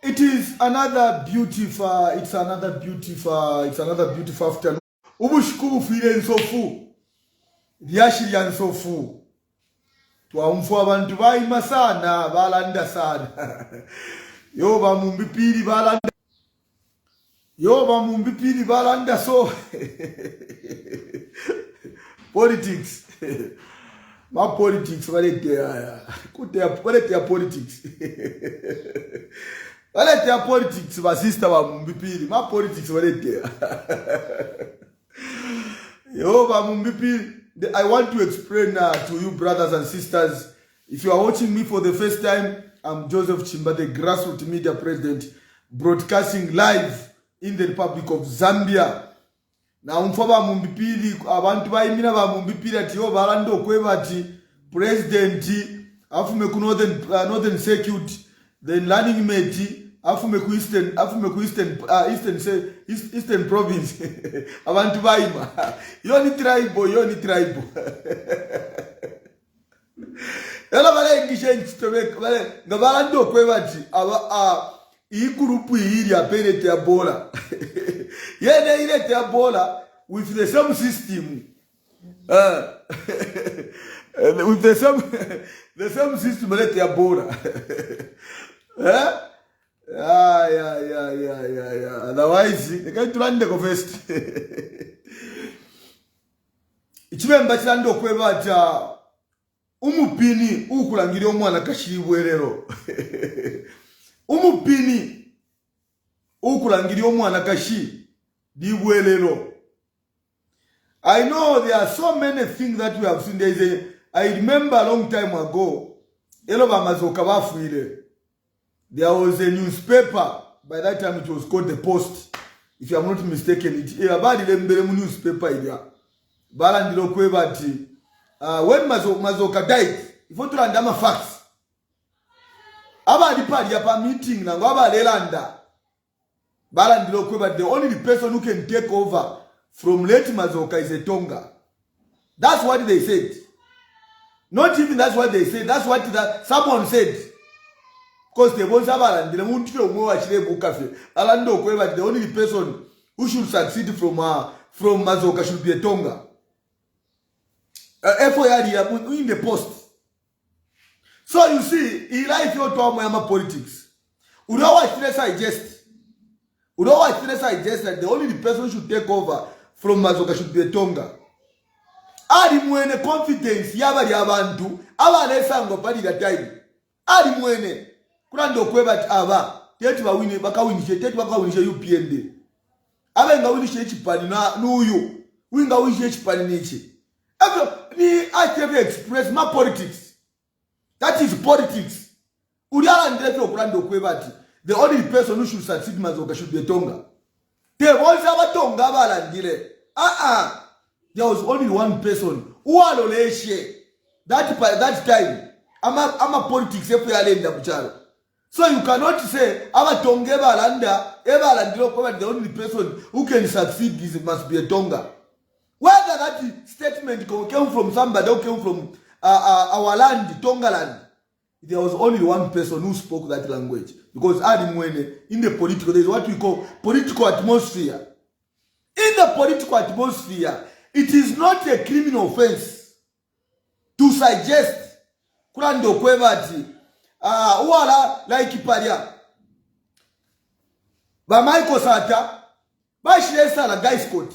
It is another beautiful afternoon. Ubushku file nsofu. Vyashiri ya nsofu. Tuamfu abantu bayima sana, balanda sana. Yoba Mumbi Phiri balanda. Yoba Mumbi Phiri balanda so. Politics. My politics, what is there? What is their politics? What is their politics, my sister, Mumbi Phiri? My politics, what is there? Yo, Mumbi Phiri, I want to explain to you, brothers and sisters. If you are watching me for the first time, I'm Joseph Chimba, the grassroots media president, broadcasting live in the Republic of Zambia. Na umfaba Mumbi Phiri abantu bayimina ba Mumbi Phiri ati yo balando kwebati president afume ku northern circuit then learning mate afume ku eastern province abantu bayima yo ni tribe ela bale ngishenji tobek bale ngabalando kwebati aba I group iri apelete ya bola. Yene ilete ya bola with the same system. With the same system ilete ya bola. Yeah. Otherwise, they can't run the first. Ichimemba chilando kwebata umupini ukulangira omwana kashibwerero. Umupini ukulangira omwana kashi dibwelero. I know there are so many things that we have seen. I remember a long time ago, there was a newspaper. By that time it was called The Post. If I'm not mistaken, it about the newspaper here. When Mazoka died, if you to facts. Aba dipadi yapa meeting na ngaba lelanda. Balandilo kweba, the only person who can take over from late Mazoka is a Tonga. That's what they said. Not even that's what they said. That's what someone said. Because they want Sabalandile Muntio Moa Chile Bukafe. Alando kweba, the only person who should succeed from Mazoka should be a Tonga. FOIR in the Post. So you see, in life you talk politics. You know what I suggest? You know what I suggest that the only person who should take over from Mazoka should be a Tonga. Ali mwene confidence yabali abantu abalesa ngo pali that time. Ali mwene kurando kweba aba tete bawine bakawinishe tete bakawinishe UPND. Abenga winishe chipani na nuyu. Winga winishe chipani nichi. Ni I can express my politics. That is politics. The only person who should succeed Mazoka should be a Tonga. There was a Tonga. There was only one person who alone that time. I'm a politics. So you cannot say I'm a Tonga the only person who can succeed must be a Tonga. Whether that statement came from somebody or came from our land, Tonga land, there was only one person who spoke that language. Because in the political, there is what we call political atmosphere. In the political atmosphere, it is not a criminal offense to suggest Kurando Kwebati, wala like Iparia. Ba Michael Sata, ba Shiresa la Guy Scott,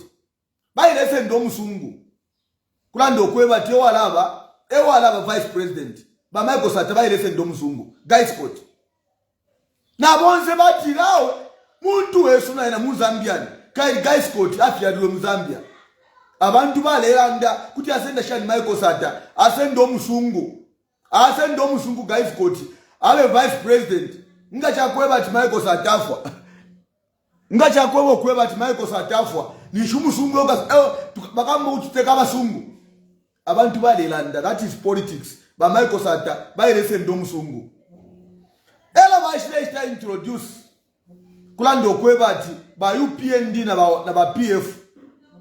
ba Ilese Ndomusungu. Kurando Kwebati, Ewalaba vice president. Ba Michael Sata, ba Ilese Ndomusungu. Guy Scott. Na bonze bati lao, muntu esuna ina Muzambian. Kai Guy Scott, afya duwe Muzambia. Abantu balelanda kuti asenda shani Michael Sata, asendo Musungu. Asendo Musungu Guy Scott, abe vice president. Nga chakweba ati Michael Sata afwa. Nga chakweba kweba ati Michael Sata afwa. Ni Musungu yoga bakamba ututeka basungu. Abantu balelanda, that is politics. Ba Michael Sata, ba Ilese Ndomusungu. Ela ba introduce kulando kwebati ba UPND na ba PF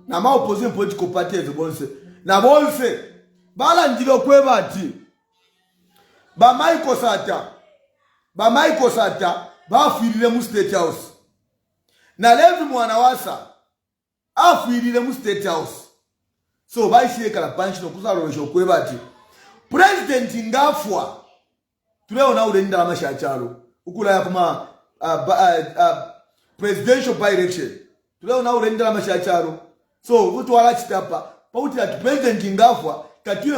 na ma opposition political parties bonse na bonse bala ndilo kwebati ba Michael Sata bafirire mu State House na Levi Mwanawasa afirire mu State House. So baishiye kala punch no kuzarolesha kweba ati president ngafwa tuleona ulenda amashachalo ukula ya kuma presidential by election tuleona ulenda amashachalo. So utu wala chitapa pauti ati president ngafwa katile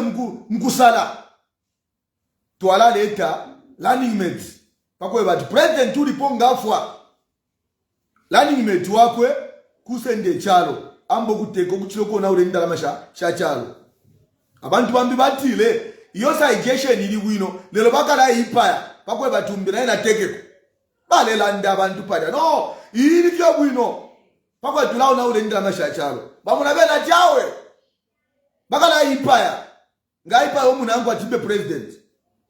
mkusala tuwala leta running mate pakweba ati president ulipo ngafwa running mate wakwe kusende chalo ambo kuteko kuchiloko na ulenda amashachalo. Abantu bambi batile iyo suggestion ili wino lelo bakala ipaya pakwe batumbira ina tekeko balela nda abantu pada no ili kyo wino pakwe tulao na ule ndira mashachalo bamuna bena jawe bakala ipaya ngaipa omunangu atibe president.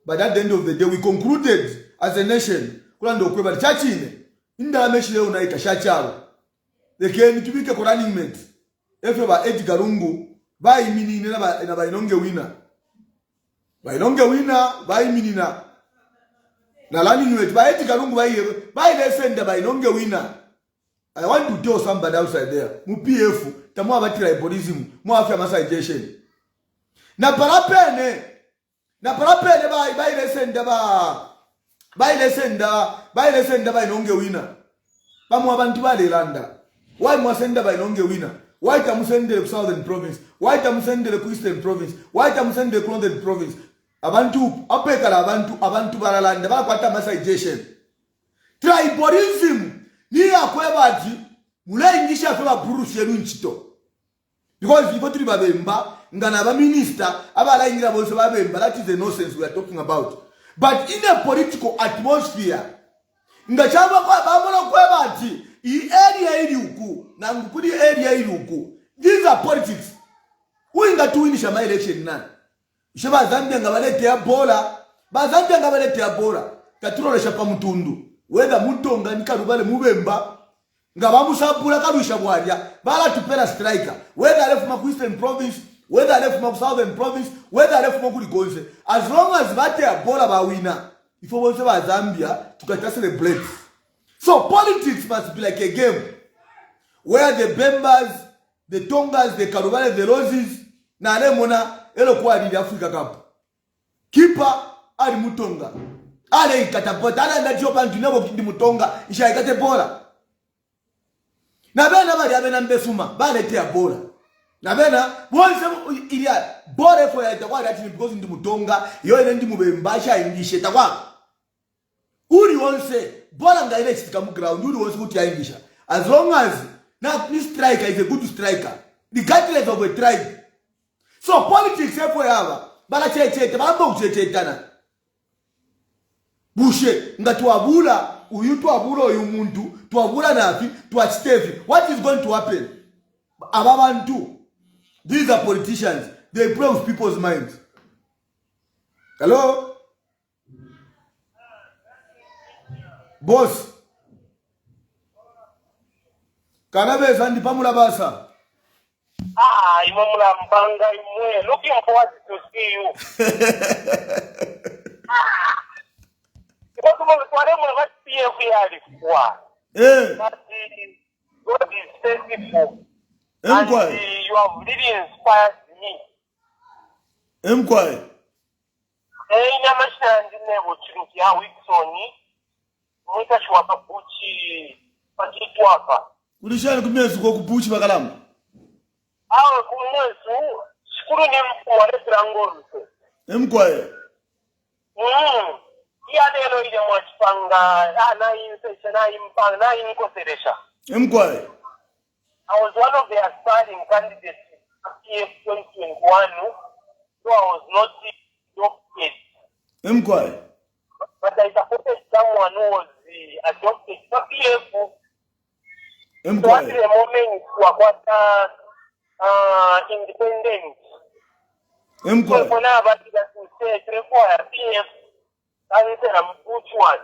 But at the end of the day we concluded as a nation kula ndo kweba chachine inda meshile unaika shachalo lekeni tubike ko running mate efe ba Edgar Lungu bayi minine na bainonge winner bainonge winner bayi minina na lani nywe ba Edgar Lungu bayi lesenda bainonge winner. I want to tell somebody outside there mu PF tamu abati tribalism mu afya massagation na parapene bayi lesenda bainonge winner bamu abantu balelanda. Why mwasenda bainonge winner? Why tamusendele ku Southern Province? Why tamusendele ku Eastern Province? Why tamusendele ku Northern Province? Abantu apekala abantu baralanda bakwata massagation. Tribalism ni akweba ati mulayingisha feba Bruce yenu nchito. Because if tuli babemba ngana ba minister abalayingira bose babemba, that is the nonsense we are talking about. But in a political atmosphere ngachaba kwa bamono kweba ati I area ili uku na ngukudi area ili uku. These are politics. Uinga tuwinisha ma election nani. Sheba Zambia ngabalete ya bola. Ba Zambia ngabalete ya bola. Katurolesha pa mutundu. Whether mutonga nikarubale mubemba. Ngabamusabula karusha bwaria. Bala tupela striker. Whether alefuma ku Eastern Province, whether alefuma ku Southern Province, whether alefuma ku Ligonse. As long as bate ya bola ba winner. Ifo bonse ba Zambia tukata celebrate. So politics must be like a game where the Bembas, the Tongas, the Karubale, the Roses, na lemona elo kwa di Africa Cup. Keeper ali Mutonga. Ale ikatapota ala ndajopa ndinebo kindi Mutonga isha ikate bola. Na bena bali abena mbesuma bale tea bola. Na bena bonse ilia bola for ya itakwa dati because ndi Mutonga yo ene ndi mubembasha indishe takwa. Uri wonse bola nga ile chitika mu ground uri wonse kuti yaingisha. As long as now this striker is a good striker, regardless of a tribe. So politics epo yaba bala chete bambo kuchetana. Bushe nga tuabula uyu tuabula uyu muntu tuabula nafi tuachitevi. What is going to happen? Ababantu, these are politicians. They play with people's minds. Hello? Boss. Kanabe sandi pamula basa. Imamula mbanga imwe. Looking forward to see you. Because what PF yali kwa. But God is faithful. And you have really inspired me. Nyamashina ndine buchiruki ya Wilsoni. Mwita shwaka buchi pakitwaka. Ulishani kumyesu kwa kupuchi bakalamu? Awe kumyesu shukuru ni mkuwa letrangoluse. Iya delo ile mwachipanga na insesha na impanga na inkoseresha. I was one of the aspiring candidates in PF 2021, so I was not adopted. But I supported someone who was adopted. So PF, so at the moment, wakwata independent. So for now, but that we say, require PF, and say I'm which one.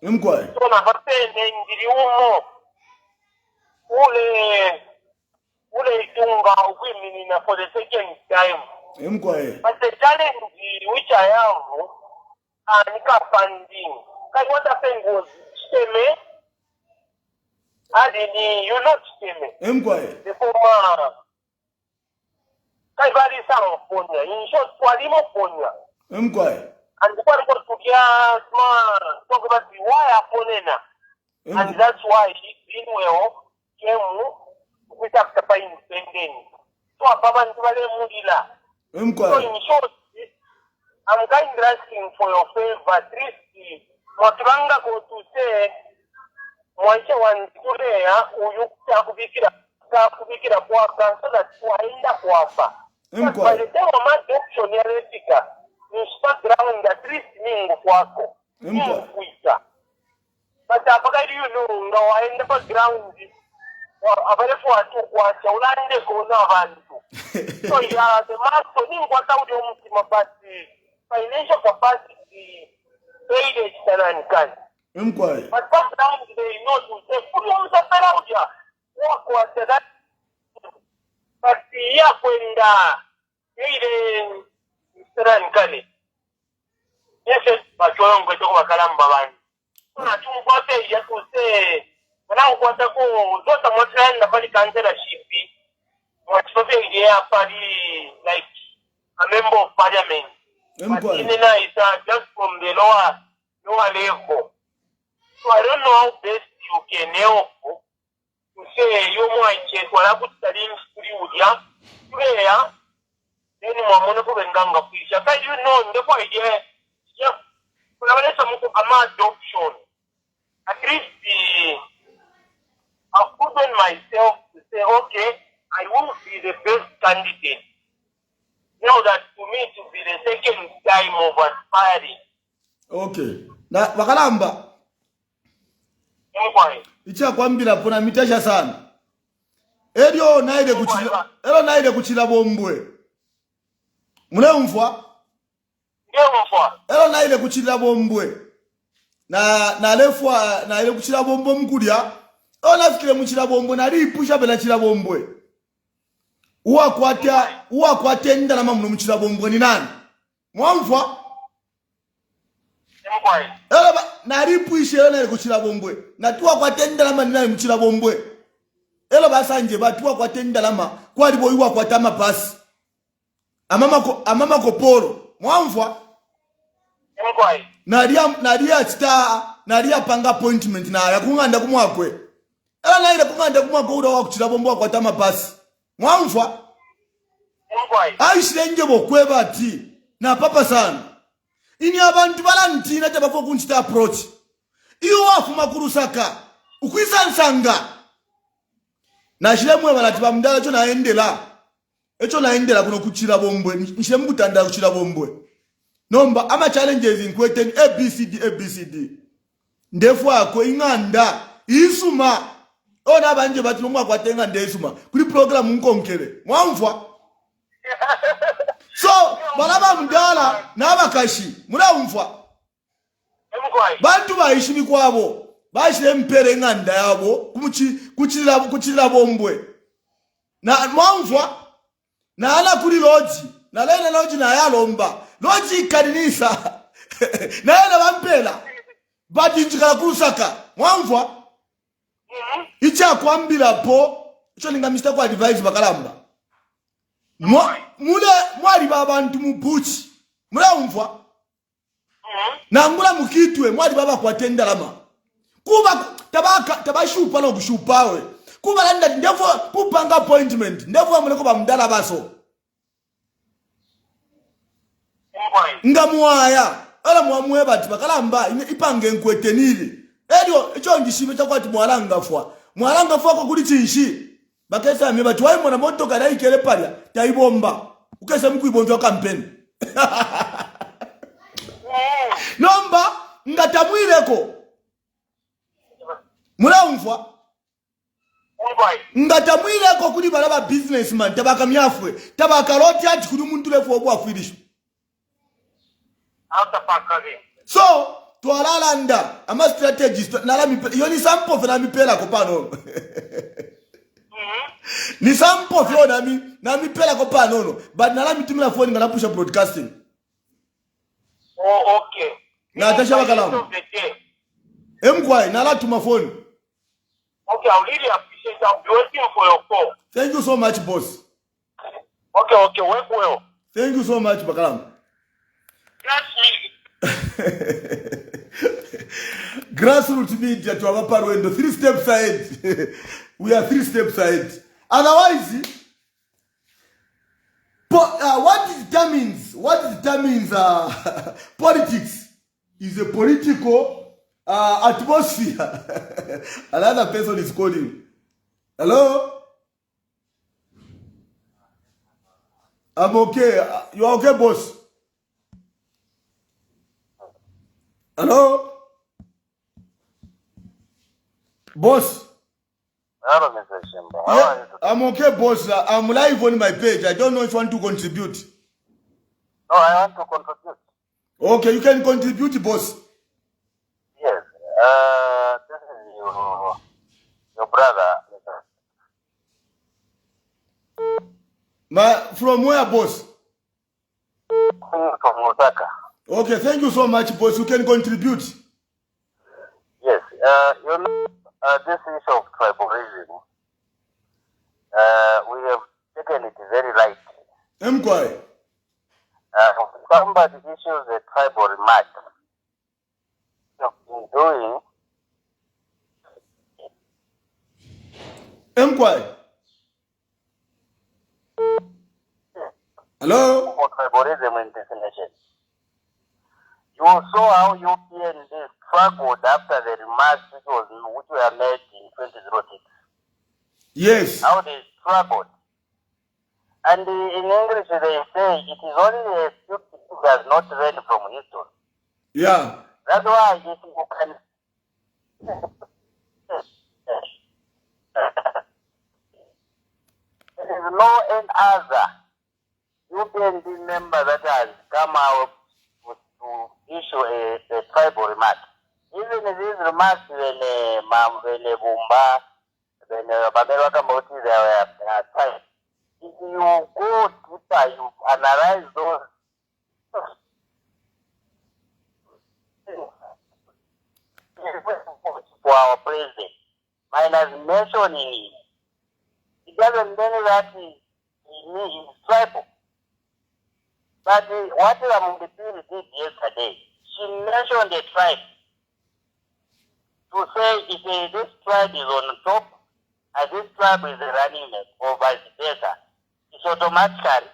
So na hapende ndiri umo. Ule itunga ukwiminina for the second time. But the challenge which I have, nika funding. what happened was Steme, you not Steme. The former Kaibari Sam of Ponya, in short, Quadimo Ponya. And the one got to talk about the wire Ponena. And that's why Greenwell came with after buying spending. So, Papa Mudila. So, in short, I'm kind of asking for your favor, at least, Matranga go to say, Mwacha one today, you Kubikira Kwaka, so that Wainda Kwapa. But by the time of my adoption, you start ground at least Ning Kwako. But you know, I end up ground. Available to watch a land go now. So, yeah, the master didn't want out your financial capacity, paid and can. But sometimes they know to say, put on the Perugia, walk was that. But the year when the Mr. Yes, but you don't go to Kalamba. So, I don't want to say, now what I go, not a much land of the country, what's the idea, like a member of parliament. But Inena is just from the lower level. So I don't know how best you can help to say you might check what I put studying with ya. Then you are monocle and ganga fish. I you know the idea. Just when I want some adoption, at least I've put on myself to say, okay, I won't be the best candidate. Now that to me to be the second time of aspiring. Okay. Na Bakalamba. Icha kwambira pona mitasha sana. Elio naide kuchila bombwe. Mule umfwa? Ndio umfwa. Elio naide kuchila bombwe. Na lefwa na ile kuchila bombwe mkudia. Ona fikire muchila bombwe na lipusha bela chila bombwe. Uwa kwatenda na mamu muchila bombwe ni nani? Mwamfwa? Ela na lipusha ele kuchila bombwe. Na tuwa kwatenda na mani nani muchila bombwe. Ela basanje batuwa kwatenda lama kwa libo uwa kwatama pasi. Amama koporo. Mwamfwa? Nalia chita nalia panga appointment na yakunganda kumwakwe. Ela naile kunganda kumwakwe ura wa kuchila bombwe kwatama pasi. Mwamfwa? Aishile bokweba ati na papa sana. Ini abantu balantina tabafo kunchita approach. Iyo wafu makurusaka. Ukwisa nsanga. Na shile mwe balati bamdala cho naendela. Echo naendela kuno kuchila bombwe. Nshile mbutanda kuchila bombwe. Nomba ama challenges inkweten ABCD. Ndefu ako inganda. Isuma. Ona banje bati nomwa kwatenga ndesuma. Kuli program nkonkele. Mwamfwa? So, balaba mdala na abakashi. Muna umfwa? Bantu baishimi kwabo. Bashile mpere nganda yabo. Kuchila bombwe. Na mwamfwa? Na ala kuli loji. Na lena loji na ya lomba. Loji kaninisa. Na yana wampela. Bati njikala kurusaka. Mwamfwa? Icha kwambila po. Icho ninga mista kwa advice Bakalamba. Mwali baba ntumupuchi. Mula umfwa? Na ngula mukitwe. Mwali baba kwa tenda lama. Kuba tabashupa no kushupawe. Kuba landa ndefu pupanga appointment. Ndefu wa muleko ba mdala baso. Nga muaya. Ala muamwe bati Bakalamba. Ipange nkwetenili. Elio, icho njishime chakwa ati mwalanga fwa. Mwalanga fwa kwa kuli chinshi. Bakesa ameba tuwai mwana moto kada ikele palia. Taibomba. Ukesa mku ibonjwa kampeni. Nomba, ngatamwileko. Mula umfwa? Ngatamwileko kuli balaba businessman. Tabaka miafwe. Tabaka loti hati kuli muntu lefu wabu wafirishu. So, tuwalalanda. Ama strategist. Yoni sampo fena mipela kopano. Ni sampo fyo na mipela kopano. But nala mitumila phone ngana pusha broadcasting. Oh, okay. Na atasha Bakalamba. Mkwai, nala to my phone. Okay, I really appreciate it. I'll be waiting for your call. Thank you so much, boss. Okay, work well. Thank you so much, Bakalam. Grassroots media to our power window, 3 steps ahead. We are 3 steps ahead. Otherwise, what determines politics is a political atmosphere. Another person is calling. Hello? I'm okay. You are okay, boss? Hello? Boss? Hello, Mr. Shimba. How Yeah, are you? I'm okay, boss. I'm live on my page. I don't know if you want to contribute. No, I want to contribute. Okay, you can contribute, boss. Yes. This is your brother. From where, boss? From Osaka. Okay, thank you so much, boss. You can contribute. Yes. This issue of tribalism, we have taken it very lightly. Mkwai. Somebody issues a tribal remark. In doing, Mkwai. Hello? for tribalism in this nation. You saw how UPN struggled after the remarks which were made in 2006. Yes. How they struggled. And in English they say it is only a stupid who does not learn from history. Yeah. That's why if you can there is no any other UPND member that has come out to issue a tribal remark. Even these remarks when Bumba, when Babel Kamoti, they were tied. If you go deeper, you analyze those for our president, minus mentioning him. It doesn't mean that he is tribal. But what Mumbi Phiri did yesterday, she mentioned the tribe to say if this tribe is on top and this tribe is running it, or vice versa, it's automatically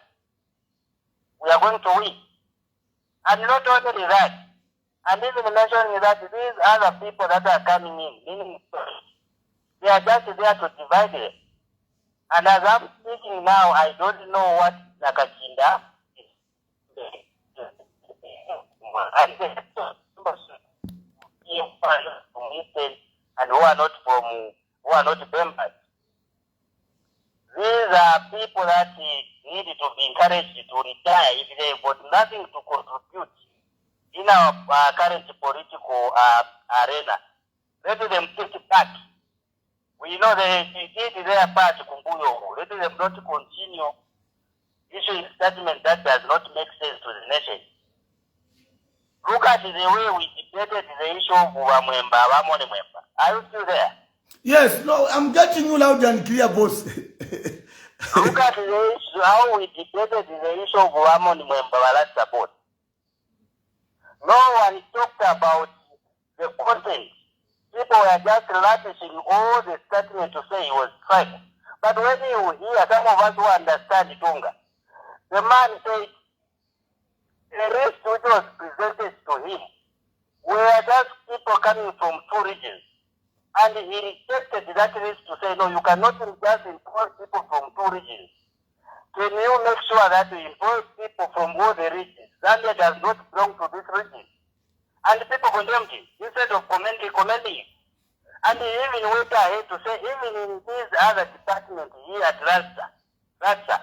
we are going to win. And not only that, and even mentioning that these other people that are coming in, meaning they are just there to divide it. And as I'm speaking now, I don't know what Nakachinda is. From Eastern and who are not members. These are people that need to be encouraged to retire if they have got nothing to contribute in our current political arena. Let them take it back. We know they did their part, Kumbuyo. Let them not continue issuing statements that does not make sense to the nation. Look at the way we debated the issue of Wamwemba. Are you still there? Yes, no, I'm getting you loud and clear, boss. Look at the issue, how we debated the issue of Wamwemba support. No one talked about the content. People were just lavishing all the statement to say he was tribal. But when you hear some of us who understand Tonga, the man said the rest which was presented to him were just people coming from 2 regions. And he rejected that list to say, no, you cannot just employ people from 2 regions. Can you make sure that you employ people from all the regions? Zambia does not belong to this region. And people condemned him instead of commending him. And he even went ahead to say, even in these other departments here at Rasta,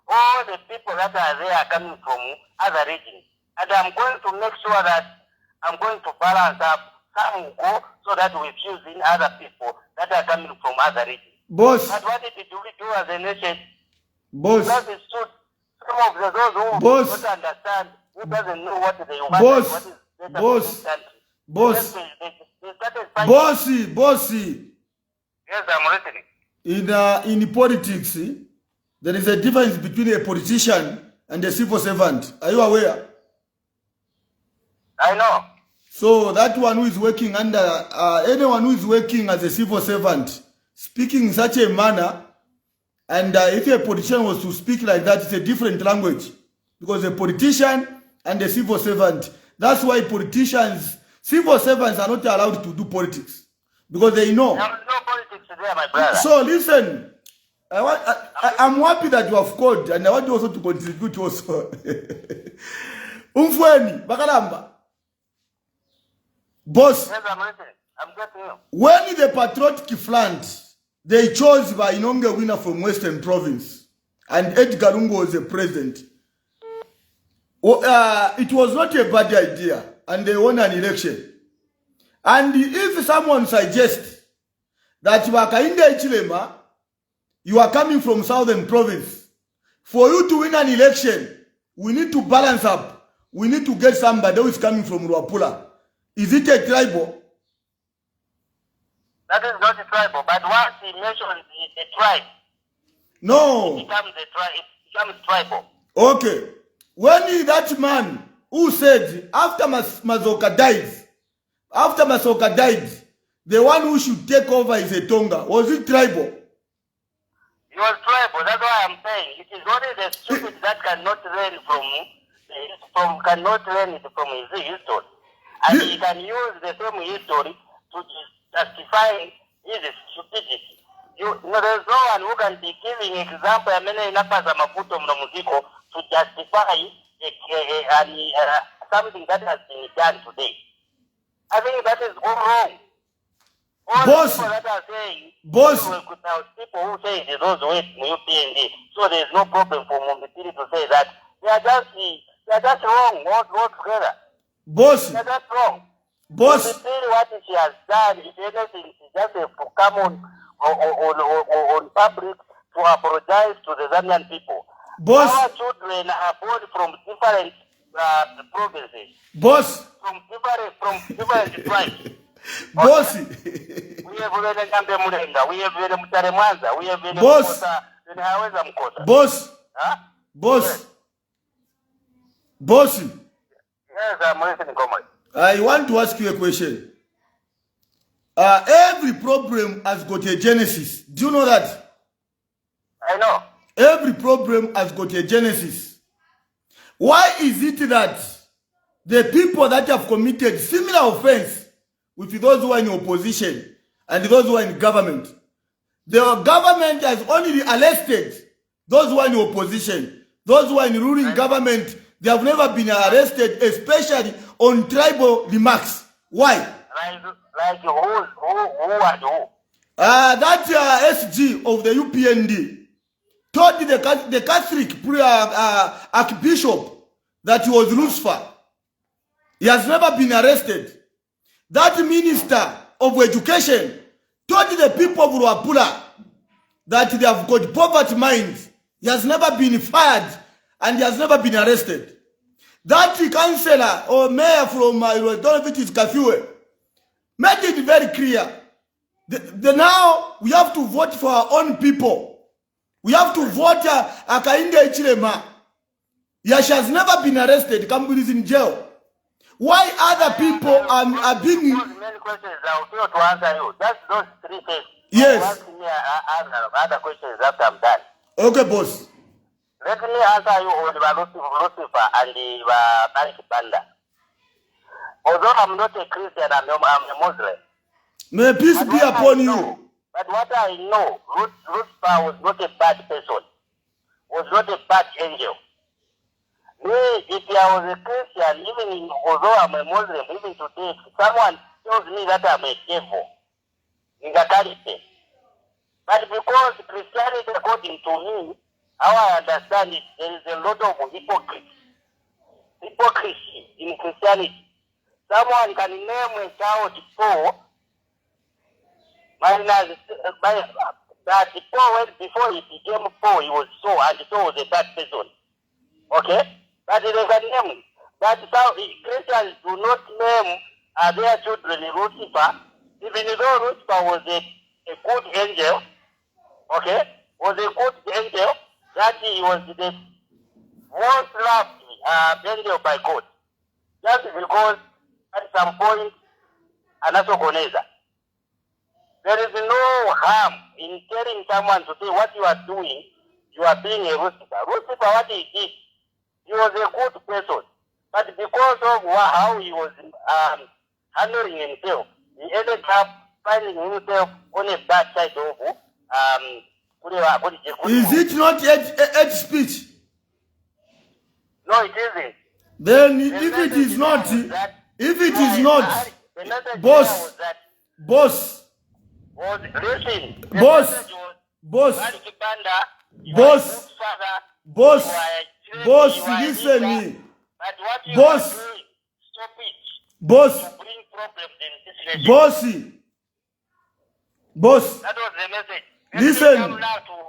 all the people that are there are coming from other regions. And I'm going to make sure that I'm going to balance up some will go so that we fuse in other people that are coming from other regions. Boss. But what did we do as a nation? Boss. That is true. Some of those who Boss. don't understand, who doesn't know what they want, Boss. what is better Boss. for this country. Boss. They started Bossy. Yes, I'm listening. In politics, there is a difference between a politician and a civil servant. Are you aware? I know. So that one who is working under, anyone who is working as a civil servant, speaking in such a manner, and if a politician was to speak like that, it's a different language. Because a politician and a civil servant, that's why civil servants are not allowed to do politics. Because they know. There is no politics there, my brother. So listen, I'm happy that you have called, and I want you also to contribute also. Umfweni, Bakalamba. Boss. Yes, I'm listening. I'm getting you. When the Patriotic Front, they chose by Inonge winner from Western Province, and Edgar Lungu was the president. It was not a bad idea, and they won an election. And if someone suggests that Wakainde Ichilema, you are coming from Southern Province, for you to win an election, we need to balance up. We need to get somebody who is coming from Ruapula. Is it a tribal? That is not a tribal, but once he mentions a tribe, no. It becomes tribal. Okay. When that man who said after Mazoka died, the one who should take over is a Tonga, was it tribal? He was tribal. That's why I'm saying it is only the stupid that cannot learn from his history, and he can use the same history to justify his stupidity. There's no one who can be giving example to justify something that has been done today. I think that is all wrong. All Boss, people that are saying, people who say those ways UPND, so there is no problem for Mumbi Phiri to say that. They are just wrong altogether. Boss, They are just wrong. Boss, Mumbi Phiri, what she has done, if anything, is just to come on public to apologize to the Zambian people. Boss, our children are born from different provinces. Boss, From different tribes. Boss, We have Vene Kambe Mulenga, we have Vene Mutare Mwanza, we have Vene Boss. Mkosa, Vene Haweza Mkosa. Boss, Huh? Boss, Yes. Boss, Yes, I'm listening, comrade. I want to ask you a question. Every problem has got a genesis. Do you know that? I know. Every problem has got a genesis. Why is it that the people that have committed similar offense with those who are in opposition and those who are in government, the government has only arrested those who are in opposition, those who are in ruling government, they have never been arrested, especially on tribal remarks. Why? Like who and who? That SG of the UPND told the Catholic Archbishop that he was Lucifer. He has never been arrested. That minister of education told the people of Ruapula that they have got poverty minds. He has never been fired and he has never been arrested. That councillor or mayor from I don't know if it is Kafue made it very clear. Now we have to vote for our own people. We have to vote Akainde Ichilema. She has never been arrested. Kambuli is in jail. Why other people are being... Many questions I will to answer you. Just those three things. Yes. Ask me other questions after I'm done. Okay, boss. Let me answer you on Lucifer and the Barik Banda. Although I'm not a Christian, I'm a Muslim. May peace be upon you. But what I know, Lucifer was not a bad person. Was not a bad angel. Me, if I was a Christian, although I'm a Muslim, even today, if someone tells me that I'm a devil, but because Christianity, according to me, how I understand it, there is a lot of hypocrisy in Christianity. Someone can name a child Paul, that Paul, before he became Paul, he was so, and so was a bad person. Okay? But they can name him. But Christians do not name their children Lucifer. even though Lucifer was a good angel, okay, was a good angel, that he was the most loved angel by God. Just because at some point, anasokoneza. There is no harm in telling someone to say what you are doing, you are being a Lucifer. Lucifer, what he did, he was a good person. But because of how he was handling himself, he ended up finding himself on a bad side of Is it not hate speech? No, it isn't. Then if it is not, boss, listen me. Boss, stop it. Boss, to bring problems in this nation. Boss. That was the message. Listen.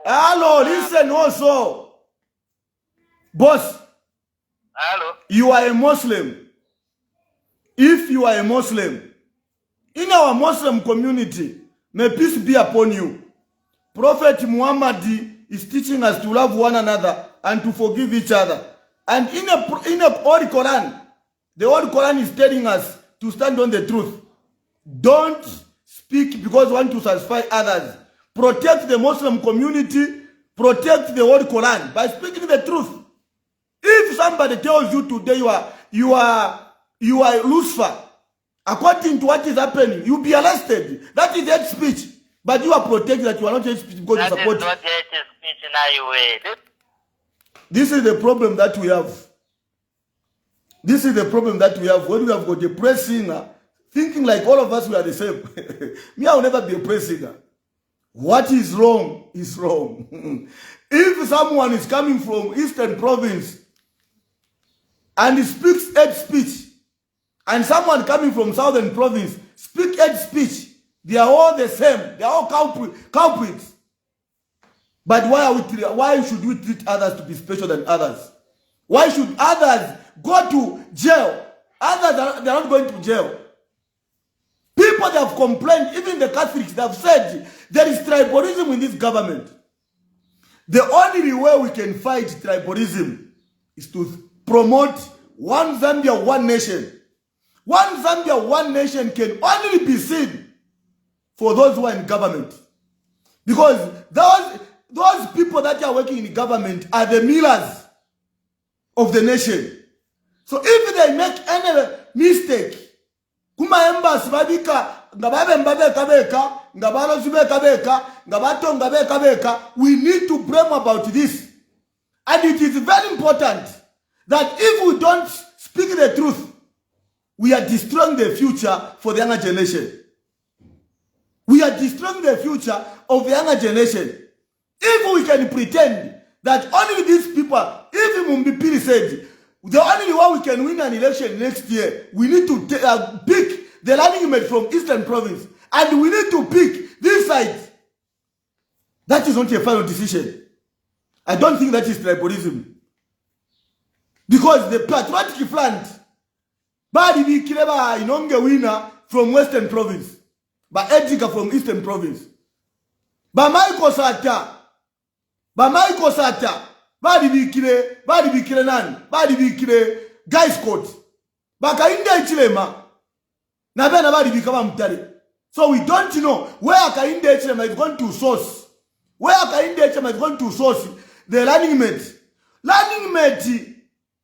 Hello, listen also. Boss. Hello. You are a Muslim. If you are a Muslim, in our Muslim community, may peace be upon you. Prophet Muhammad is teaching us to love one another and to forgive each other. And in a Holy Quran, the Holy Quran is telling us to stand on the truth. Don't speak because you want to satisfy others. Protect the Muslim community, protect the Holy Quran by speaking the truth. If somebody tells you today you are Lucifer, according to what is happening, you'll be arrested. That is hate speech. But you are protected that you are not hate speech because you support. That is not hate speech in any way. This is the problem that we have. This is the problem that we have when we have got a praise singer thinking like all of us we are the same. Me, I will never be a praise singer. What is wrong is wrong. If someone is coming from Eastern Province and he speaks hate speech, and someone coming from Southern Province speak hate speech, they are all the same. They are all culprits. But why should we treat others to be special than others? Why should others go to jail? Others, they are not going to jail. People that have complained, even the Catholics, they have said there is tribalism in this government. The only way we can fight tribalism is to promote one Zambia, one nation. One Zambia, one nation can only be seen for those who are in government. Because those people that are working in government are the millers of the nation. So if they make any mistake, kuma embassy babika ngababe mbabeka beka ngabalo zibeka beka ngabato ngabeka beka, we need to blame about this. And it is very important that if we don't speak the truth, we are destroying the future for the younger generation. We are destroying the future of the younger generation. If we can pretend that only these people, if Mumbi Phiri said, the only way we can win an election next year, we need to pick the running mate from Eastern Province. And we need to pick this side. That is not a final decision. I don't think that is tribalism. Because the patriotic front, Badi Bikireba Inonge winner from Western Province. But Edgar from Eastern Province. But Michael Sata. Badi bikire nani? Badi bikire Guy Scott. Baka inde Chilema. Na bena badi bikama mtare. So we don't know where Kainde Chilema is going to source. Where Kainde Chilema is going to source the running mate. Running mate,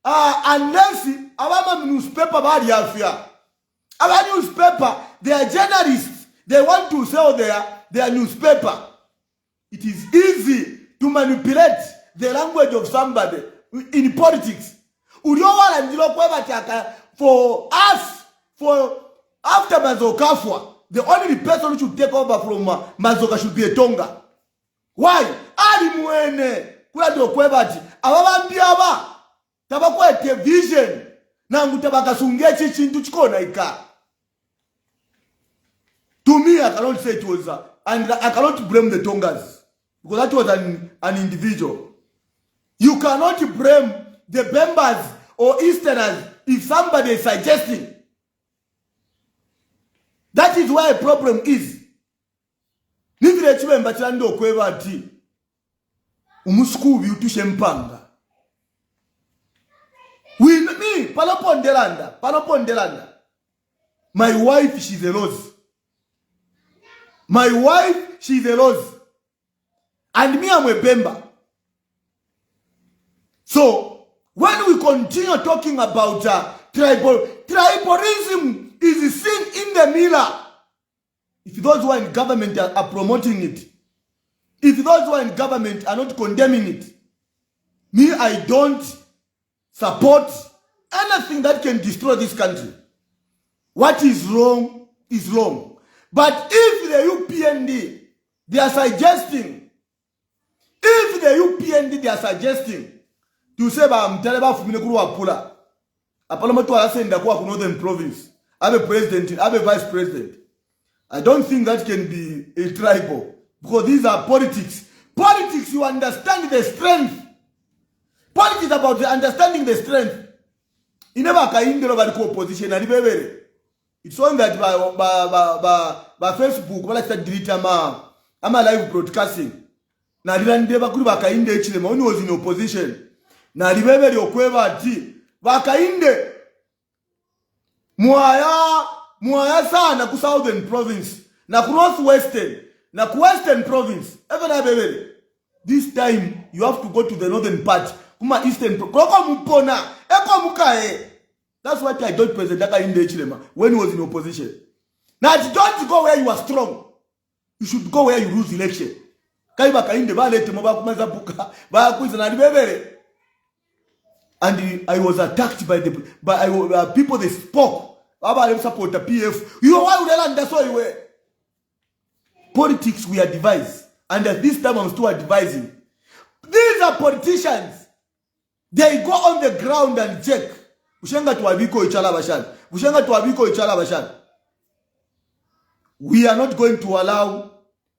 unless abama newspaper badi afia. Aba newspaper, they are journalists. They want to sell their newspaper. It is easy to manipulate the language of somebody in politics. For us, for after Mazokafwa, the only person who should take over from Mazoka should be a Tonga. Why? Ali muene kula dokwebati ababambiaba tabakwa television nangu tabakasungia chintu chikona ika. To me, I cannot say it was and I cannot blame the Tongas. Because that was an individual. You cannot blame the Bembas or Easterners if somebody is suggesting. That is why a problem is. Nivile chimemba chando kweva ati. Umuskubi utushe mpanga. Me, Palopondelanda. My wife, she's a rose. My wife, she's a rose. And me, I'm a Bemba. So, when we continue talking about tribalism is seen in the mirror. If those who are in government are promoting it, if those who are in government are not condemning it, me, I don't support anything that can destroy this country. What is wrong is wrong. But if the UPND, they are suggesting, to say, I'm telling about Pula, Apolomoto Asenda Kwa Northern Province, I'm a president, I'm a vice president. I don't think that can be a tribal, because these are politics. Politics, you understand the strength. Politics is about understanding the strength. You never can over the opposition. It's only that by Facebook, when I start deleting I'm a live broadcasting. Now, I didn't ever could back in the Chile, when was in opposition. Now, the baby, your quiver tea. Bakainde Muaya sana ku southern province na ku northwestern na ku western province even abebe. This time you have to go to the northern part kuma eastern proko mpona eko mukae. That's what I told President Akainde Chilema when he was in opposition. Now don't go where you are strong, you should go where you lose election. Kai Bakainde ba lete mo ba kumaza buka ba kuiza na bebere. And I was attacked by people that spoke about them support the PF. You know why we don't understand why? Politics we are devised. And at this time I'm still advising. These are politicians. They go on the ground and check. We are not going to allow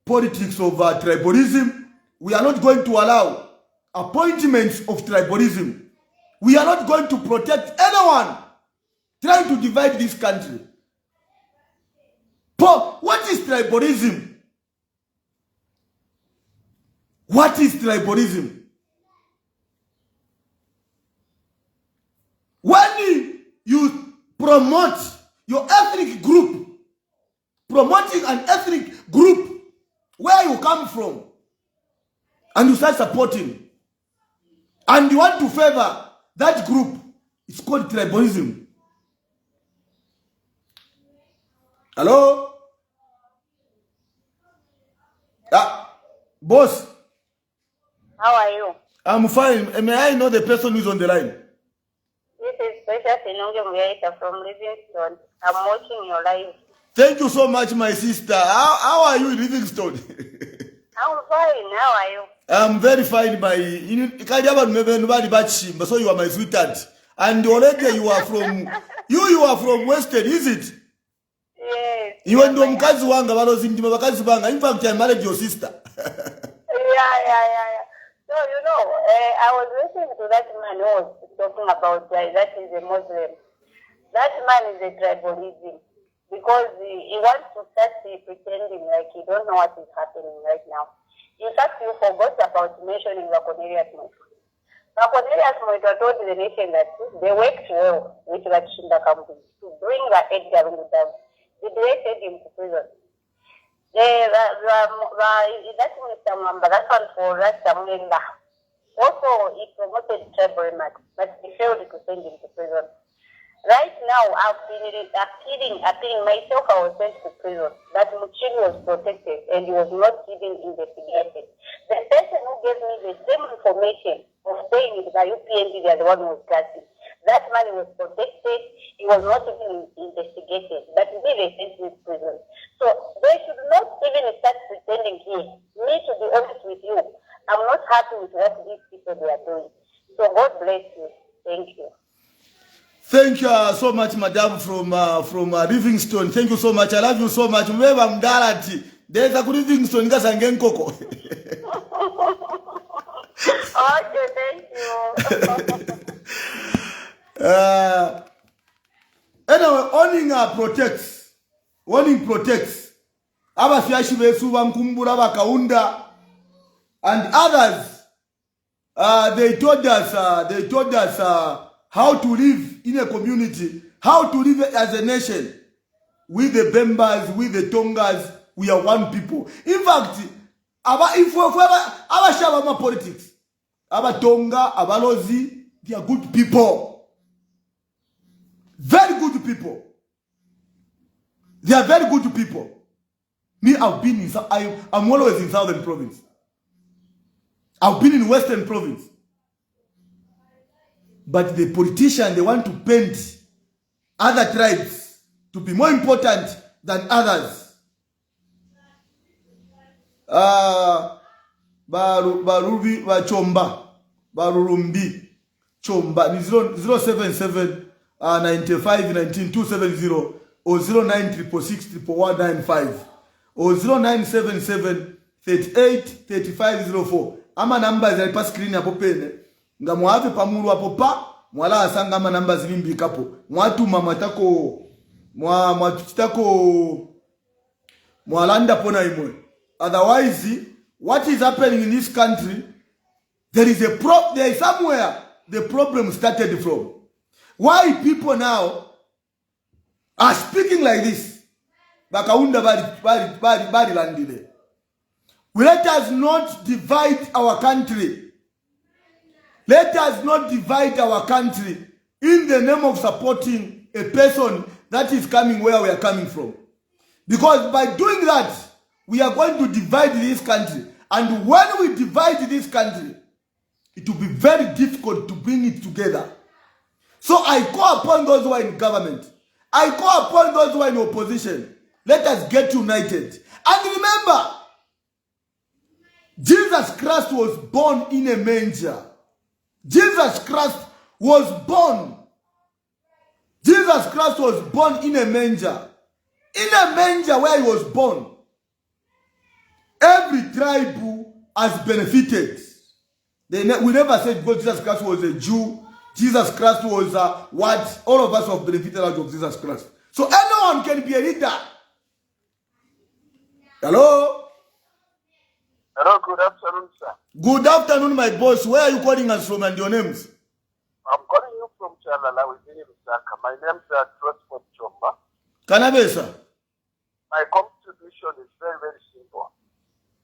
politics of tribalism. We are not going to allow appointments of tribalism. We are not going to protect anyone trying to divide this country. But what is tribalism? What is tribalism? When you promote your ethnic group, promoting an ethnic group where you come from, and you start supporting, and you want to favor that group, it's called tribalism. Hello? Boss. How are you? I'm fine. May I know the person who's on the line? This is Precious Inonge from Livingston. I'm watching your live. Thank you so much, my sister. How are you in Livingston? I'm fine. How are you? I'm very fine, so you are my sweetheart. And already you are from you are from Western, is it? Yes. You and in fact, I married your sister. Yeah. So, I was listening to that man who was talking about that is a Muslim. That man is a tribalism because he wants to start pretending like he don't know what is happening right now. In fact, you forgot about mentioning Cornelius Moito. Cornelius Moito told the nation that they worked well with that Shinda company to bring the Edgar down. They directed him to prison. That Mr. Mamba, that one for Rasta Mwenda. Also, he promoted tribal remarks, but he failed to send him to prison. Right now, I've been appealing myself. I was sent to prison. That Muchini was protected and he was not even investigated. The person who gave me the same information of saying it by UPND, they are the one who was guilty. That man was protected. He was not even investigated. But they sent me to prison. So they should not even start pretending here. Me, to be honest with you, I'm not happy with what these people they are doing. So God bless you. Thank you. Thank you so much, madam, from Livingston. Thank you so much. I love you so much. Mbeba mdalati. There's a good Livingston. Okay, thank you. Anyway, owning protects. warning protects. Abafyashi besu bamkumbura bakaunda and others. They told us how to live in a community, how to live as a nation. With the Bembas, with the Tongas, we are one people. In fact, if we have politics, our Tonga, our Lozi, they are good people. Very good people. They are very good people. Me, I've been in, I'm always in Southern Province. I've been in Western Province. But the politicians, they want to paint other tribes to be more important than others. Barubi, Chomba, Barurumbi, Chomba, 077 95 19 270 or 0966 or 0977 38 3504. Ama numbers ya pa screen hapo pene. Nga muave pamuru hapo pa mwala asanga ama numbers limbi kapo. Mwatu mamatako mwatutako mwalanda pona imwe. Otherwise, what is happening in this country, there is somewhere the problem started from. Why people now are speaking like this? Bakaunda bari landile. Let us not divide our country. Let us not divide our country in the name of supporting a person that is coming where we are coming from. Because by doing that, we are going to divide this country. And when we divide this country, it will be very difficult to bring it together. So I call upon those who are in government. I call upon those who are in opposition. Let us get united. And remember, Jesus Christ was born in a manger. Jesus Christ was born. Jesus Christ was born in a manger. In a manger where he was born. Every tribe has benefited. We never said because Jesus Christ was a Jew. Jesus Christ was what? All of us have benefited out of Jesus Christ. So anyone can be a leader. Hello? Hello, good afternoon, sir. Good afternoon, my boss. Where are you calling us from and your names? I'm calling you from Chalala within Lusaka. My name is Transport Chomba. Kanabesa. My contribution is very, very simple.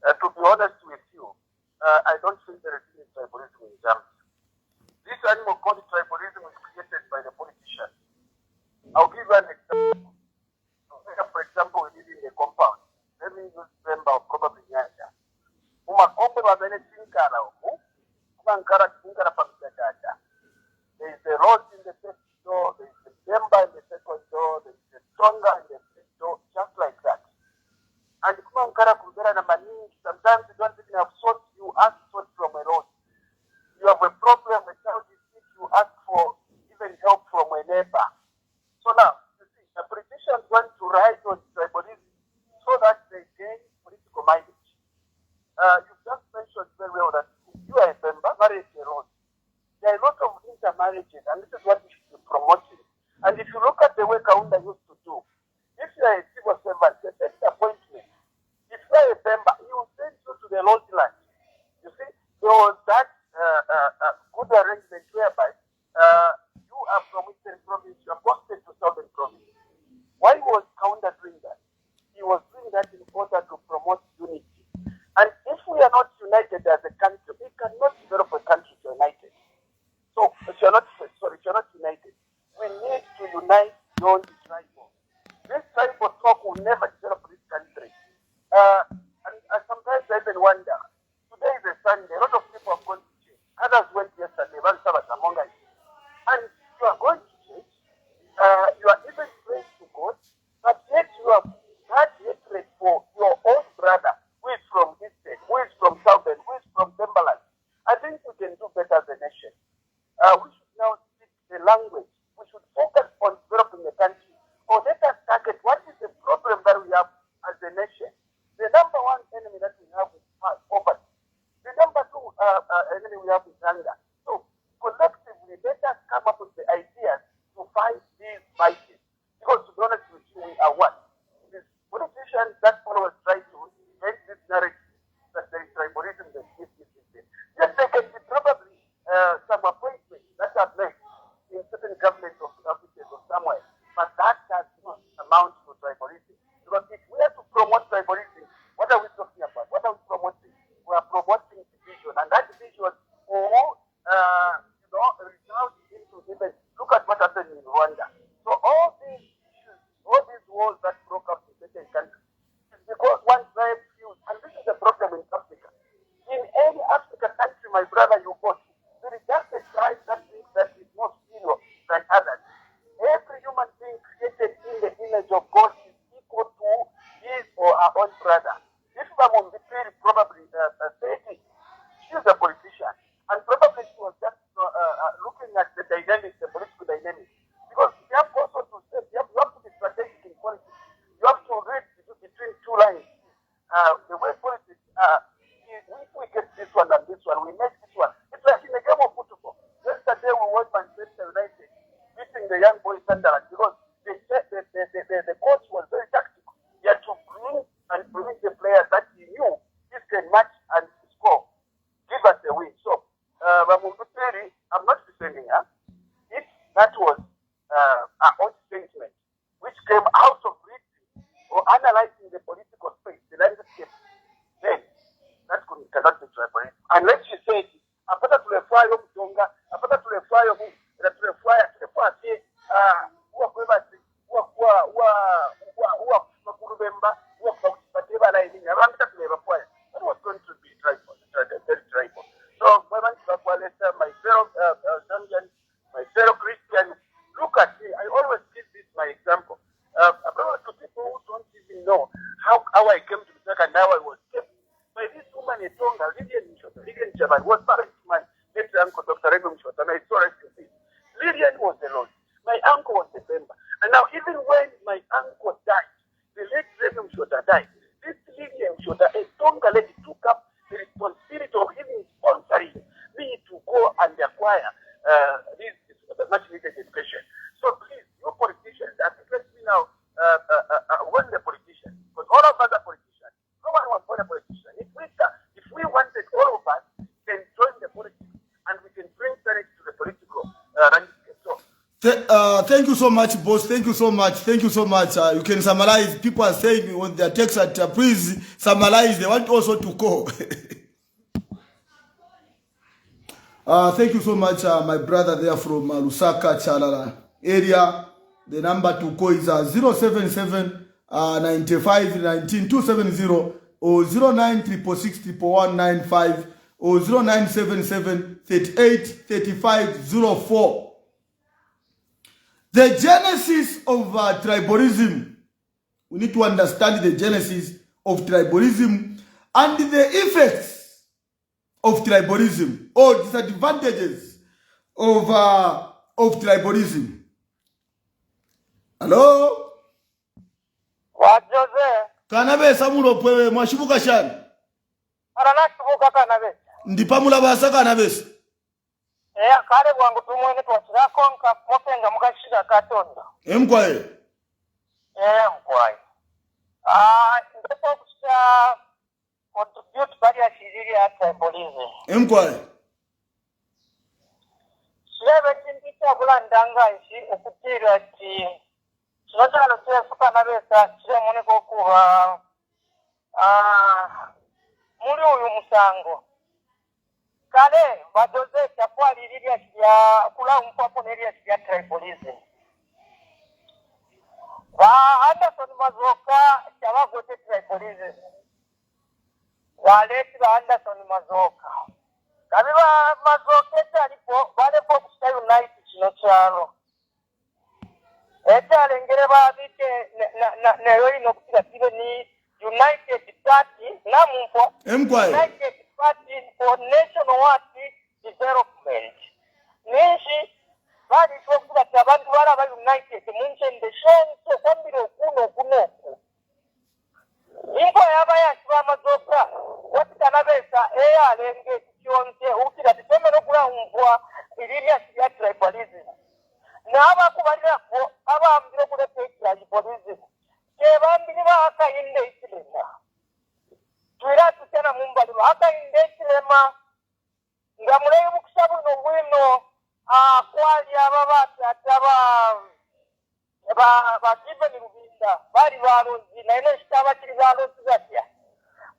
To be honest with you, I don't think there is any tribalism in Zambia. This animal called tribalism was created by the politicians. I'll give you an example. For example, we live in a compound. Let me use member of probably Nyanja. Umakombe wa bene tinkara huku. Umankara tinkara pamitajaja. There is a rose in the first door. There is a member in the second door. There is a stronger in the third door. Just like that. And Kumankara kumbera na maningi. Sometimes you don't even have salt. You ask salt from a rose. You have a problem with how you speak. You ask for even help from a neighbor. So now, you see, the politicians want to ride on tribalism so that they gain political mileage. You've just mentioned very well that you are a member, marriage a rose. There are a lot of intermarriages, and this is what we should be promoting. And if you look at the way Kaunda used to do, if you are a civil servant, a first appointment, if you are a member, he will send you to the Lord's land. You see, there was that good arrangement whereby you are from Eastern Province, you are posted to Southern Province. Why was Kaunda doing that? He was doing that in order to promote unity. And if we are not united as a country, we cannot develop a country united. So if you're not united, we need to unite beyond the tribal. This tribal talk will never develop this country. And sometimes I even wonder, today is a Sunday, a lot of people are going to church. Others went yesterday, and you are going to church, you are even praying to God, but yet you have had hatred for your own brother, who is from Eastern, who is from Southern, who is from Timberland. I think we can do better as a nation. We should now speak the language. We should focus on developing the country. Or let us target what is the problem that we have as a nation. The number one enemy that we have is poverty. The number two enemy we have is hunger. So collectively, let us come up with the ideas to fight these vices. Because to be honest with you, we are what? We politicians that always try to make this narrative that there is tribalism, that this. Yes, there can be probably some appointments that are made in certain government offices or somewhere, but that does not amount to tribalism. Because if we are to promote tribalism, what are we talking about? What are we promoting? We are promoting division, and that division will result into even look at what happened in Rwanda. So all these issues, all these wars that broke up in certain countries, is because one tribe feels, and this is the problem in Africa. In any African country, my brother, you go to, there is just a tribe that thinks that is more superior than others. Every human being created in the image of God is equal to his or her own brother. This Mumbi Phiri probably said it. She is a politician, and probably she was just looking at the dynamics, the political dynamics. Because you have also to say, you have to be strategic in politics. You have to read between two lines. The way politics, if we get this one and this one, we make this one. It's like in a game of football. Yesterday we watched Manchester United beating the young boys Sunderland because the coach was very tactical. He had to bring the players that he knew this can match and score, give us the win. So, Mumbi Phiri, I'm not defending her. If that was our own statement, which came out of reading or analyzing the political space, the landscape, then that cannot be tribalism. Unless you say, apata tulefaya okutonga, apata tulefaya that was going to be tribal, very tribal. So, my fellow Zambians, my fellow Christians, look at me. I always give this my example. About to people who don't even know how I came to the church and how I was kept. By this woman, a Tonga, Lillian Chaban, was married to my late uncle, Dr. Rego Mshota, and I saw rest in peace. Lillian was the Lord. My uncle was the member. And now, even when my uncle died, the late Rego Mshota died, this Lillian Mshota, a Tonga lady, took up the responsibility of even sponsoring me to go and acquire this much needed education. So please, you politicians, let me now warn the politicians, because all of us are politicians. No one was born a politician. If we wanted, all of us can join the politics and we can bring sanity to the political landscape. So, thank you so much, boss. Thank you so much. Thank you so much. You can summarize. People are saying on their text that please summarize. They want also to call. Thank you so much, my brother there from Lusaka, Chalala area. The number to call is 077 95 19 270 or 09666195 or 0977 38 35 04. The genesis of tribalism. We need to understand the genesis of tribalism and the effects of tribalism or disadvantages of tribalism. Hello? what Jose? Kanabe samulo pwe mwashibuka shani. Aranashibuka kanabe. Ndipamula basa kanabesa. Kale bwangu tumwene twakirako nka mopenga mukashira katonda. Emkwaye. Mkwaye. Ndipo kusha contribute bali ya shiriri ya tribalism. Emkwaye. Shirebe chindita bulandanga ishi ukutira ati chinotano chefuka nabesa chire mune kokuba muri uyu musango. Kale badoze chapwali lili ya kula mpapo neli ya tribalism. Anderson Mazoka chabagote tribalism. Waleti ba Anderson Mazoka. Kabiba Mazoka chalipo wale kusta unite chino chalo. Eta lengere ba bite na yori no kutika tilo ni United Party na mumpo. United Party for National Development. Nishi bali kukuta tabantu wala ba United munchende shenso kwambiro kuno. Inko yaba ya shwa Mazoka watika nabesa alenge chionse ukira tiseme no kula umvwa ilili ya tribalism. Na aba kubalira ko aba ambiro kule tribalism. Bambini haka inde isilema. Tuira tutena mumbaliru haka inde isilema. Ngamulei bukusabu nubwino kwali ababati ataba bakive ni rubinda bari barozi na ino shitaba kiri barozi zatya.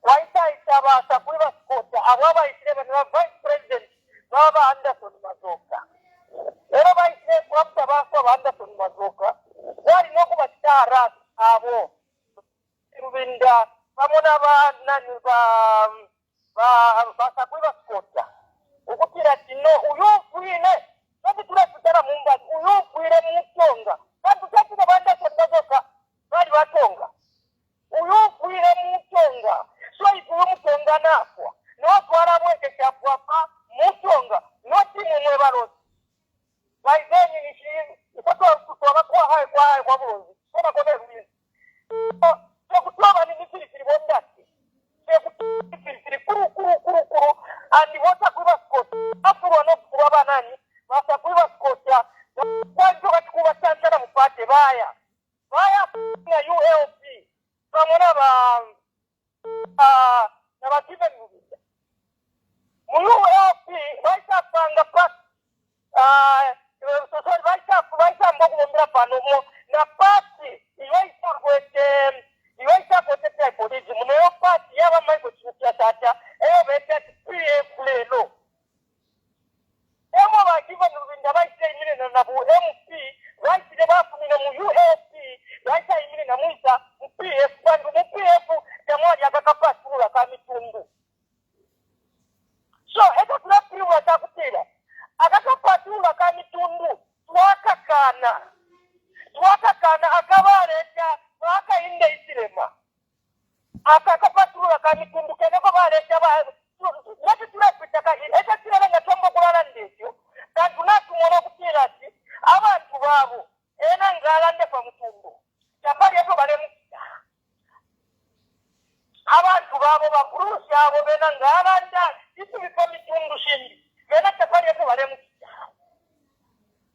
Waita itaba sakuri basikota ababa isilema ni vice president baba Anderson Mazoka. Ero baisile kwapta bako Anderson Mazoka. Wali noko batara abo rubinda pamona ba nani ba sakuri basikota. Ukutira tino uyukwile kandi turatutara mumbali uyukwile mutonga kandi tutatuka banda sondoka bali batonga uyukwile mutonga so ikuwe mutonga nakwa no twara bweke cyapwa mutonga no timu mwe barozi baideni nishi ikoto kutoka kwa buzi koma kone rubini so kutoba ni nisiri bondati se kuru andi wota kuba skoti afuro no kuba nani basa kuba skota kwanzo katukuba tantana mupate baya na ULP pamona na batibe ngubisa mu ULP baisa panga pas so baisa mbogo mbira panomo na pati iwaisa kwete tya polisi muneyo pati yaba maiko chukia tata eyo bete PF lelo emo bakiva nubinda baisa imine na nabu MP baisa de bafumina mu UFP baisa imine na muisa mu PF kwandu mu PF jamwali akakapasula kamitundu so eto tunapiwa takutira akakapasula kamitundu twakakana akabareta baka inde isilema akakapasula kamitundu keneko bareta ba watu turapitaka eta kirana ngatombo kulala ndekyo kantu natumona kutira ati abantu babo ena ngalande kwa mutundu chapali eto balemu abantu babo bakurusi abo bena ngalanda isu bikomitundu shindi bena chapali eto balemu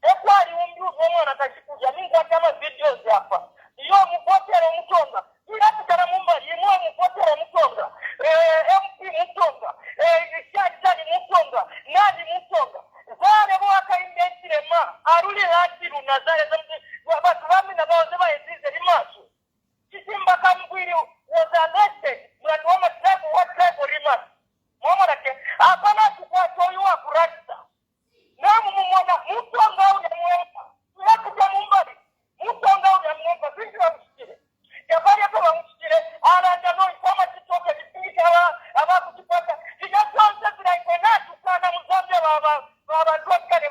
ekwali umbi umwana kashikuja mingi kama videos hapa iyo mupotero mutonga iratukana mumbali imwe mupotero mutonga MP mutonga shajani mutonga nani mutonga zale mwaka indesirema aruli hatiru na zale watu wami na baoze baezize limasu kisimba kamkwiri was arrested mwandu wama tribe wa tribe limasu mwama nake hapana tukwa toyuwa kurasta namu mumona mutonga uya mwemba irakuja mumbali mutonga uya mwemba zingi wa mshikile jabari yako wa mshikile aranda noi kama chitoke jipingisha abakutipata kijatonza zinaikona tukana mzambia baba tuwakane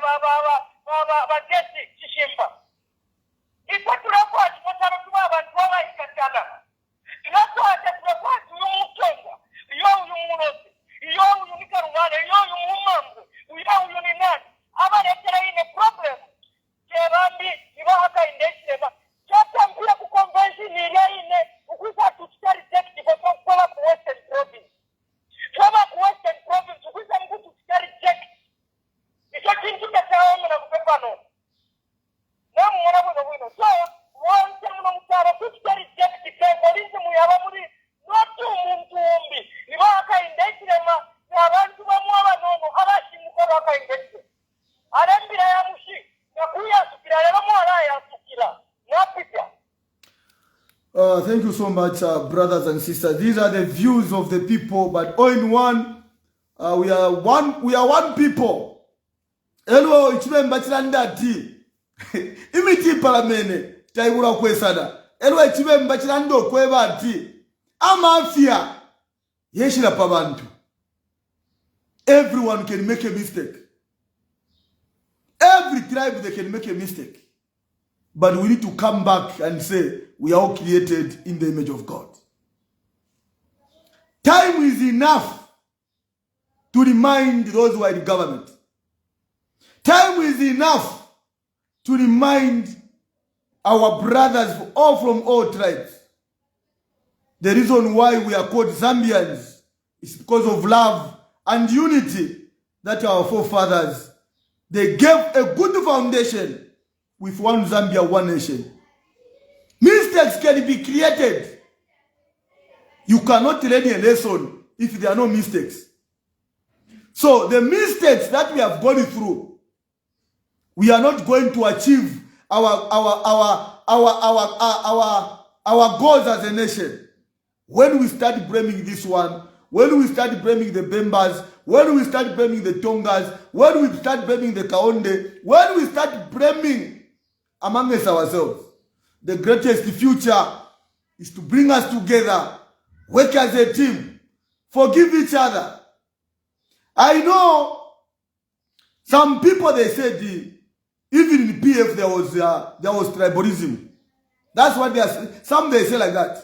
baba gesi chishimba ipo tulakwa chipotano tuwa abantu wama ikatana tulakwa chipotano tuwa mutonga iyo uyu murozi iyo uyu nikarungane iyo uyu mumambu iyo uyu ni nani abalekera ine problem kebambi ibahaka indeshema chata mpira ku convention ine ukuza tutari reject kwa ku Western Province kama ku Western Province ukuza mkutu tutari reject icho kintu kataomu na kupepano na muona bwino so wonse muno mutara tutari reject kwa polisi muyaba muri notu umuntu umbi ibahaka indeshema abantu bamwaba nono abashimuka baka indeshema arambira ya mushi nakuya sukira lero mwala ya sukira napita. Thank you so much, brothers and sisters. These are the views of the people, but all in one, we are one people. Hello, ichimemba chilandati. Imiti palamene chaibura kwesada. Hello, ichimemba chilando kwebati. Amafia yeshira pabantu. Everyone can make a mistake. Every tribe, they can make a mistake. But we need to come back and say, we are all created in the image of God. Time is enough to remind those who are in government. Time is enough to remind our brothers all from all tribes. The reason why we are called Zambians is because of love and unity that our forefathers, they gave a good foundation with one Zambia, one nation. Mistakes can be created. You cannot learn a lesson if there are no mistakes. So the mistakes that we have gone through, we are not going to achieve our goals as a nation. When we start blaming this one, when we start blaming the Bembas, when we start blaming the Tongas, when we start blaming the Kaonde, when we start blaming among us ourselves, the greatest future is to bring us together, work as a team, forgive each other. I know some people, they said even in PF there was tribalism. That's what they are saying. Some they say like that.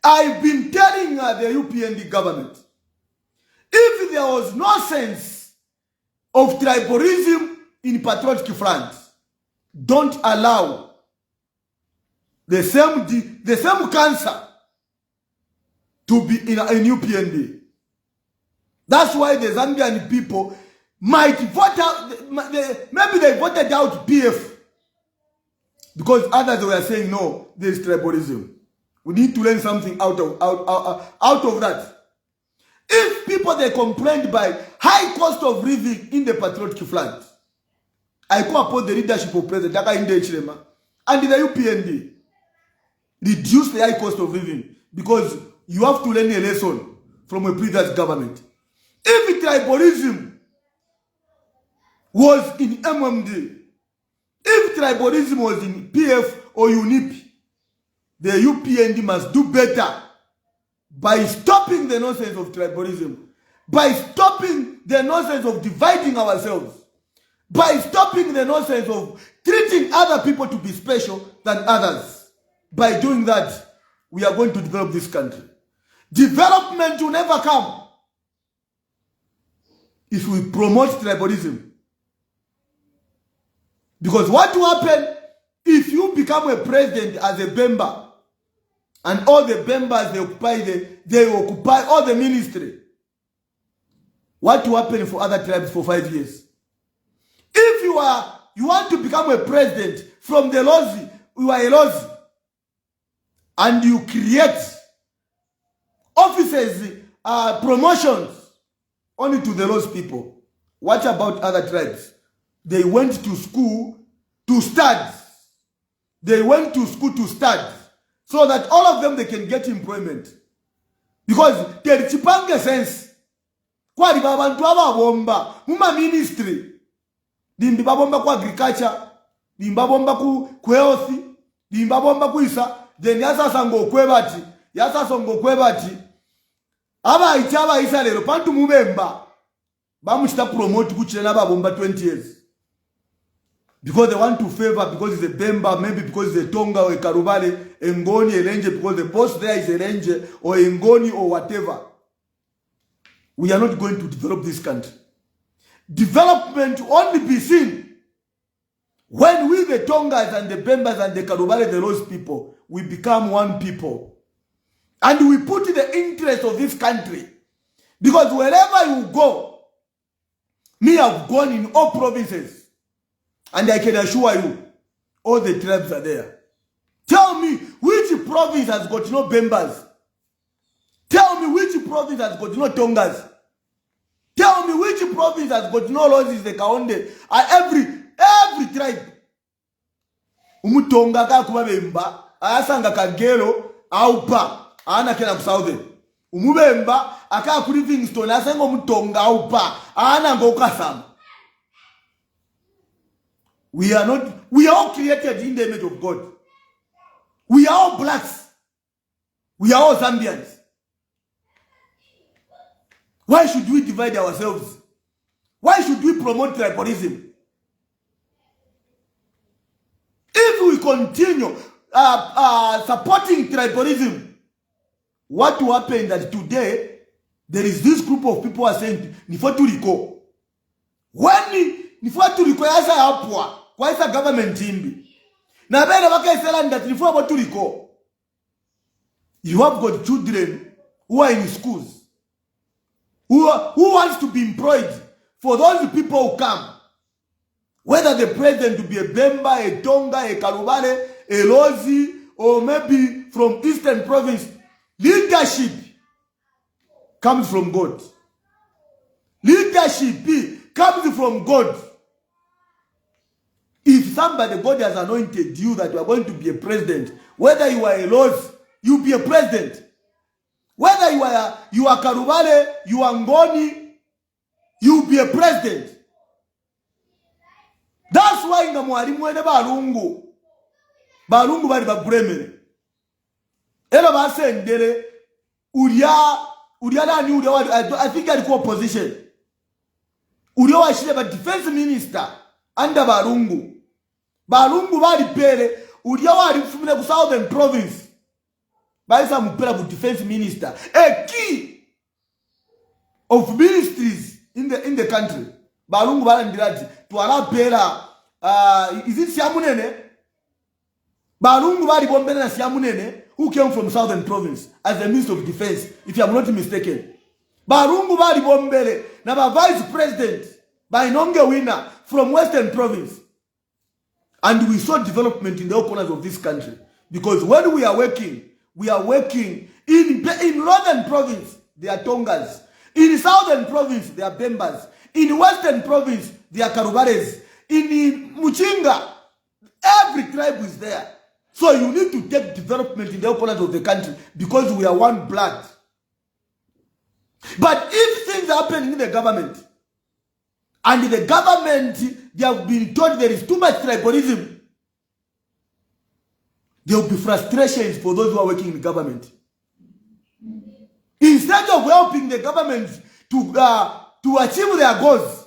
I've been telling the UPND government, if there was no sense of tribalism in patriotic front, don't allow the same cancer to be in UPND. That's why the Zambian people might vote out, maybe they voted out PF because others were saying no, there is tribalism. We need to learn something out of that. If people they complained by high cost of living in the patriotic front, I call upon the leadership of President Daka Inde Chilema and the UPND reduce the high cost of living, because you have to learn a lesson from a previous government. If tribalism was in MMD, if tribalism was in PF or UNIP, the UPND must do better by stopping the nonsense of tribalism, by stopping the nonsense of dividing ourselves, by stopping the nonsense of treating other people to be special than others. By doing that, we are going to develop this country. Development will never come if we promote tribalism. Because what will happen if you become a president as a Bemba and all the Bembas they occupy all the ministry? What will happen for other tribes for 5 years? If you want to become a president from the Lozi, you are a Lozi, and you create offices, promotions only to the Lozi people. What about other tribes? They went to school to study. They went to school to study so that all of them they can get employment. Because there is a sense. Kwa abantu ababomba muma ministry. Dimbabomba ku agriculture, dimbabomba ku health, dimbabomba ku isa, then yasasa ngokwebati, yasasa ngokwebati. Aba ichaba isa lero pantu mubemba. Bamuchita promote kuchena babomba 20 years. Because they want to favor, because it's a Bemba, maybe because it's a Tonga or a Karubale, Ngoni, a Ranger, because the boss there is a Ranger or a Ngoni or whatever. We are not going to develop this country. Development will only be seen when we, the Tongas and the Bembas and the Karubale, the Lost people, we become one people. And we put the interest of this country. Because wherever you go, me have gone in all provinces. And I can assure you, all the tribes are there. Tell me, which province has got no Bembas? Tell me, which province has got no Tongas? Tell me, which province has got no Lozis, the Kaonde, every tribe. Umutonga kakuba Bemba, asanga Kagero, aupa, ana kena kusaude. Umubemba, aka kuri Livingstone, asanga umutonga aupa, ana ngokasama. We are all created in the image of God. We are all blacks. We are all Zambians. Why should we divide ourselves? Why should we promote tribalism? If we continue supporting tribalism, what will happen that today there is this group of people who are saying Nifoturiko. When Nifoturiko yasa yapwa, kwa isa government imbi. Na bena waka isela that Nifoturiko. You have got children who are in schools. Who wants to be employed for those people who come. Whether the president to be a Bemba, a Tonga, a Karubale, a Lozi, or maybe from Eastern Province. Leadership comes from God. Leadership comes from God. If somebody, God has anointed you that you are going to be a president, whether you are a Lozi, you be a president. Whether you are Karubale, you are Ngoni, you be a president. That's why nga mwalimu wene balungu bali babremere. Ela basendere uria nani uria I think alikuwa opposition. Uria washile ba defense minister under balungu. Balungu bali pere uria wali fumile ku Southern Province. Baisa mupela ku defense minister. A key of ministries in the country. Balungu balandirati twala pela is it Siamunene? Balungu bali bombele na Siamunene who came from Southern Province as the Minister of Defense, if I'm not mistaken. Balungu bali bombele na ba Vice President by Nonge winner from Western Province. And we saw development in the corners of this country. Because when we are working in Northern Province, they are Tongas. In Southern Province, they are Bembas. In Western Province, they are Karubares. In Muchinga, every tribe is there. So you need to take development in the corners of the country because we are one blood. But if things happen in the government, and the government, they have been told there is too much tribalism, there will be frustrations for those who are working in the government. Instead of helping the government to achieve their goals,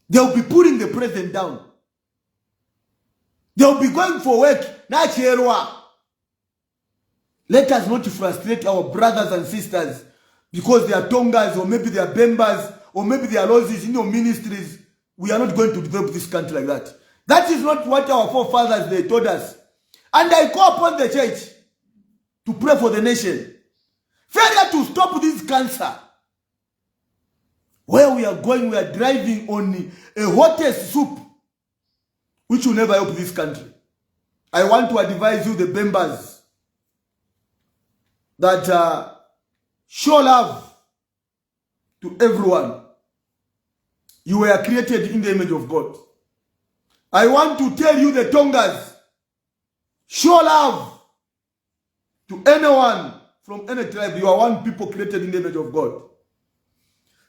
they will be putting the president down. They will be going for work. Let us not frustrate our brothers and sisters because they are Tongas or maybe they are Bembas or maybe they are Lozis in your ministries. We are not going to develop this country like that. That is not what our forefathers they told us. And I call upon the church to pray for the nation. Failure to stop this cancer. Where we are going, we are driving on a hottest soup, which will never help this country. I want to advise you, the Bembas, that show love to everyone. You were created in the image of God. I want to tell you, the Tongas, show love to anyone from any tribe. You are one people created in the image of God.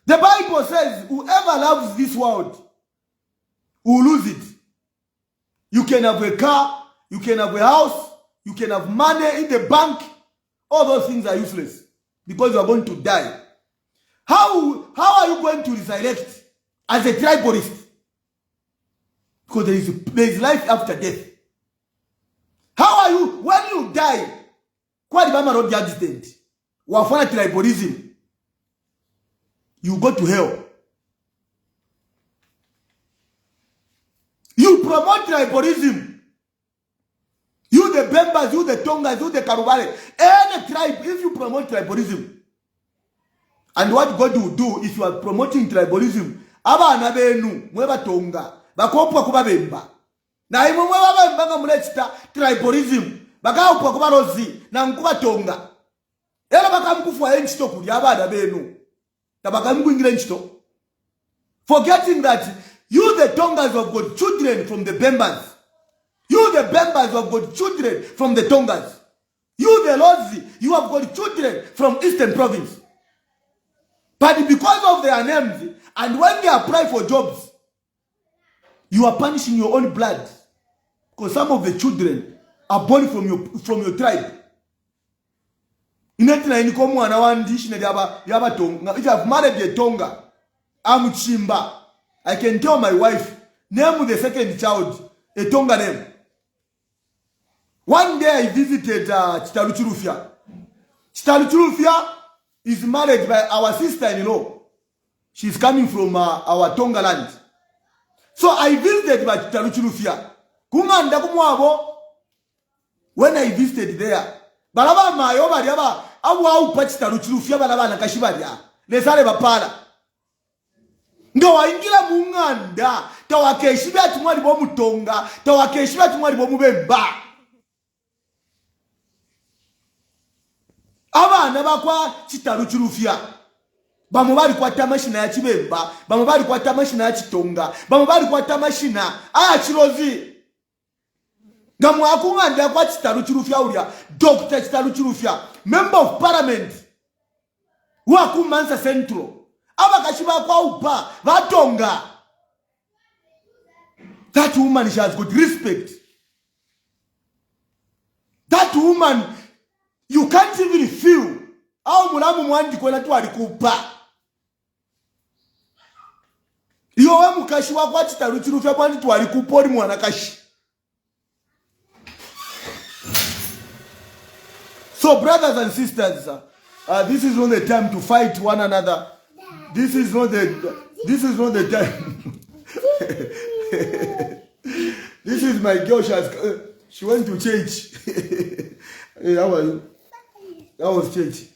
The Bible says, whoever loves this world will lose it. You can have a car, you can have a house, you can have money in the bank. All those things are useless because you are going to die. How are you going to resurrect as a tribalist? Because there is life after death. How are you, when you die, kwa libama road accident, wafana tribalism, you go to hell. You promote tribalism. You the Bembas, you the Tongas, you the Karubale, any tribe, if you promote tribalism, and what God will do if you are promoting tribalism, aba anabenu, mweba Tonga, bakopwa kuba Bemba. Na imu mweba Bemba nga mulechita tribalism, baka upwa kuba Rozi, na mkuba Tonga. Ela baka mkufu enchito kuli, aba anabenu. Na baka mku ingile enchito. Forgetting that you the Tongas have got children from the Bembas. You the Bembas have got children from the Tongas. You the Lozi, you have got children from Eastern Province. But because of their names, and when they apply for jobs, you are punishing your own blood. Because some of the children are born from your tribe. If you have married a Tonga, I'm Chimba. I can tell my wife, name the second child, a Tonga name. One day I visited Chitaluchurufia. Chitaluchurufia is married by our sister-in-law. She's coming from our Tonga land. So I visited by Chitaluchurufia. Kumanda kumwabo. When I visited there, balaba mayo baliaba awu au pa Chitaluchurufia balaba nakashibadia. Lesale bapala. nga waingira mu nganda tawakeshibya tumwali bomutonga tawakeshibya tumwali bomubemba abana bakwa kitalu kirufya bamwe bali kwata mashina ya kibemba bamwe bali kwata mashina ya kitonga bamwe bali kwata mashina aya kirozi nga mwakunganda kwa kitalu kirufya ulya Dr. Kitalu Kirufya member of parliament waku Mansa Central abakashiba kwa upa batonga. That woman, she has got respect. That woman, you can't even feel how mulamu mwandi kwena tu alikupa. Iyo wa mukashi wa kwa Kitalu Kirufya mwandi tu alikupa oli mwanakashi. So brothers and sisters, this is not the time to fight one another. This is not the time. This is my girl. She went to church. Hey, how are you? How was church?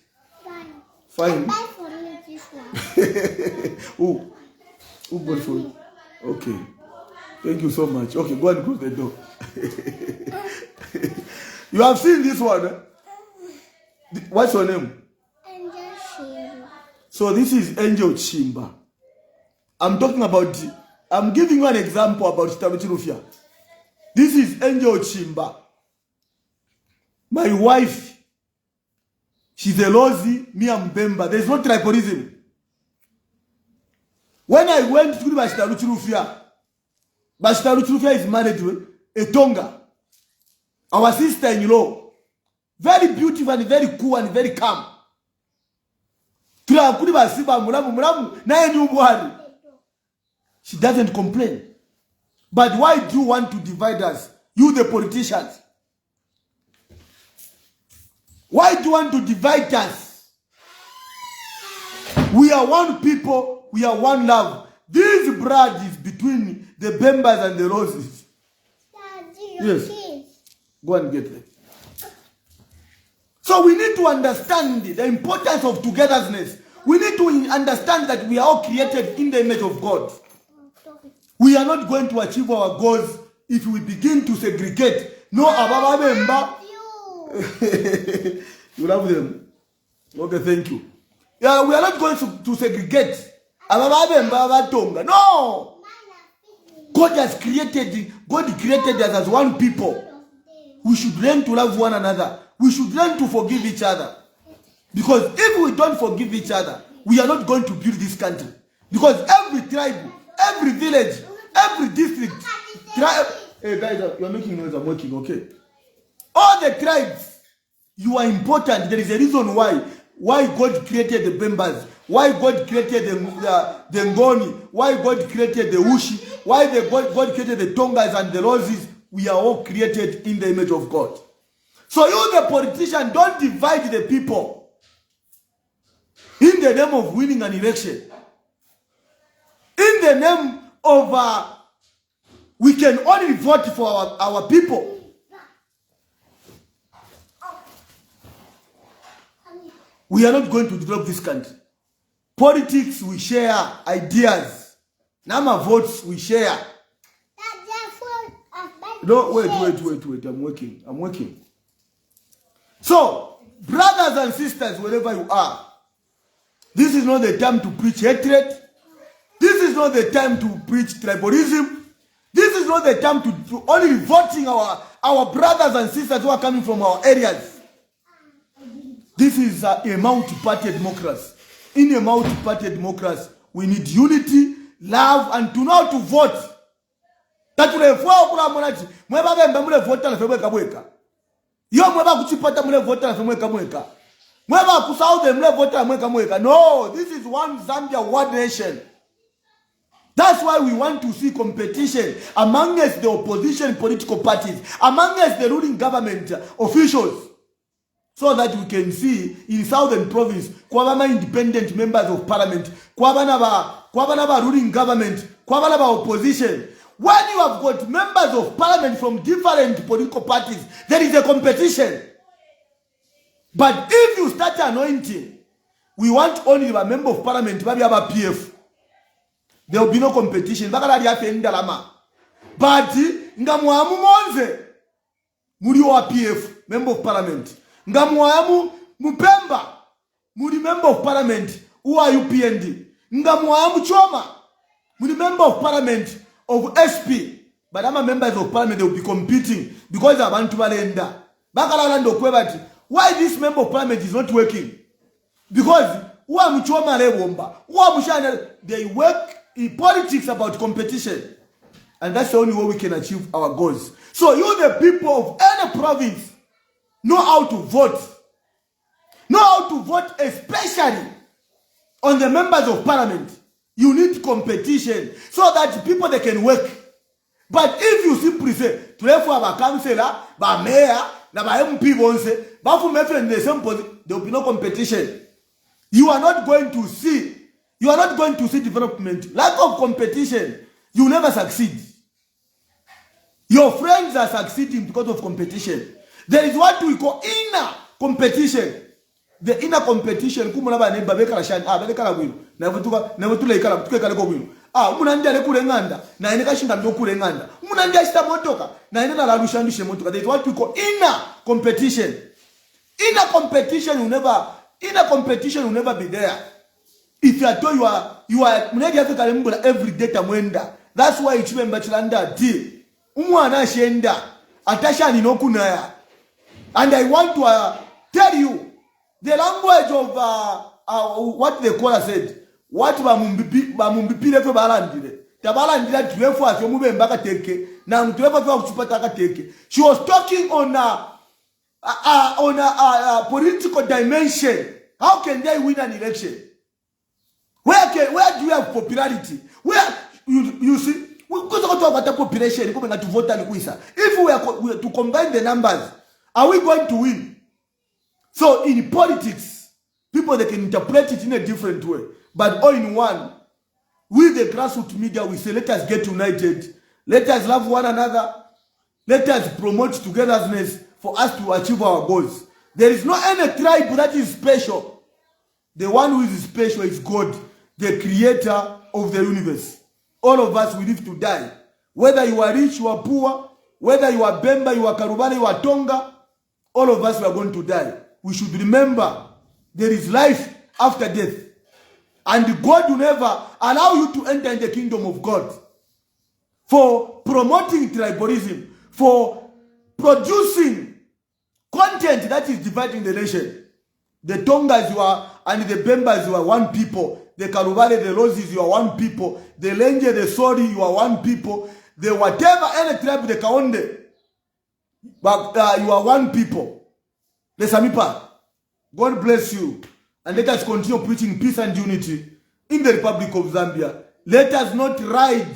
Fine. I buy for you this one. Who bought for you? Okay. Thank you so much. Okay, go and close the door. You have seen this one, eh? What's your name? Angel Shimba. So this is Angel Chimba. I'm talking about, I'm giving you an example about Kitalu Kirufya. This is Angel Chimba. My wife, she's a Lozi, me and Bemba. There's no tribalism. When I went to Kitalu Kirufya, Kitalu Kirufya is married to a Tonga, our sister-in-law. Very beautiful and very cool and very calm. She doesn't complain. But why do you want to divide us? You the politicians. Why do you want to divide us? We are one people. We are one love. This blood is between the Bembas and the Roses. Yes. Go and get them. So we need to understand the importance of togetherness. We need to understand that we are all created in the image of God. We are not going to achieve our goals if we begin to segregate. No, Ababa You. You love them. Okay, thank you. Yeah, we are not going to segregate. Ababa Tonga. No. God created us as one people. We should learn to love one another. We should learn to forgive each other. Because if we don't forgive each other, we are not going to build this country. Because every tribe, every village, every district, hey guys, you're making noise, I'm working, okay? All the tribes, you are important. There is a reason why God created the Bembas, why God created the Ngoni, why God created the Ushi, why God created the Tongas and the Roses. We are all created in the image of God. So you, the politician, don't divide the people in the name of winning an election. In the name of we can only vote for our people. We are not going to develop this country. Politics, we share ideas. Nama votes, we share. No, wait. I'm working. So, brothers and sisters, wherever you are, this is not the time to preach hatred. This is not the time to preach tribalism. This is not the time to only voting our brothers and sisters who are coming from our areas. This is a multi-party democracy. In a multi-party democracy, we need unity, love, and to know how to vote. That will no, this is one Zambia, one nation. That's why we want to see competition amongst the opposition political parties, amongst the ruling government officials, so that we can see in Southern Province, kwabana independent members of parliament, kwabana ruling government, kwabana opposition. When you have got members of parliament from different political parties, there is a competition. But if you start anointing, we want only a member of parliament, maybe have a PF. There will be no competition. Bakala yafenda lama. But ngamwamu monze muri wa PF, member of parliament. Ngamwamu Mupemba muri member of parliament who are UPND. Ngamwamu Choma muri member of parliament of SP. But I'm members of parliament, they will be competing because I want to balenda. Bakala lando kwebati. Why this member of parliament is not working? Because they work in politics about competition. And that's the only way we can achieve our goals. So you, the people of any province, know how to vote. Know how to vote, especially on the members of parliament. You need competition so that people, they can work. But if you simply say, there will be no competition. You are not going to see development. Lack of competition, you never succeed. Your friends are succeeding because of competition. There is what we call inner competition. The inner competition, there is what we call inner competition. Inner competition will never be there. If you are told you are every day tamwenda. That's why it's when bachelanda D. Umwana shenda. Atasha ni nokunaya. And I want to tell you the language of what the caller said. What Mumbi Phiri fe balandire. Tabalandira tuwefu afyo mube mbaka teke. Na mtuwefu afyo kuchupataka teke. She was talking on a political dimension. How can they win an election? Where do you have popularity? Where you see? Because we talk about population, if we are to combine the numbers, are we going to win? So in politics, people, they can interpret it in a different way. But all in one, with the grassroots media, we say, let us get united. Let us love one another. Let us promote togetherness for us to achieve our goals. There is no any tribe that is special. The one who is special is God, the creator of the universe. All of us, we live to die. Whether you are rich, you are poor, whether you are Bemba, you are Karubale, you are Tonga, all of us, we are going to die. We should remember there is life after death. And God will never allow you to enter in the kingdom of God. For promoting tribalism, for producing content that is dividing the nation. The Tongas you are, and the Bembas you are one people. The Karubale, the Roses, you are one people. The Lenje, the Sori, you are one people. The whatever, any tribe, the Kaonde, but you are one people. The Samipa, God bless you. And let us continue preaching peace and unity in the Republic of Zambia. Let us not ride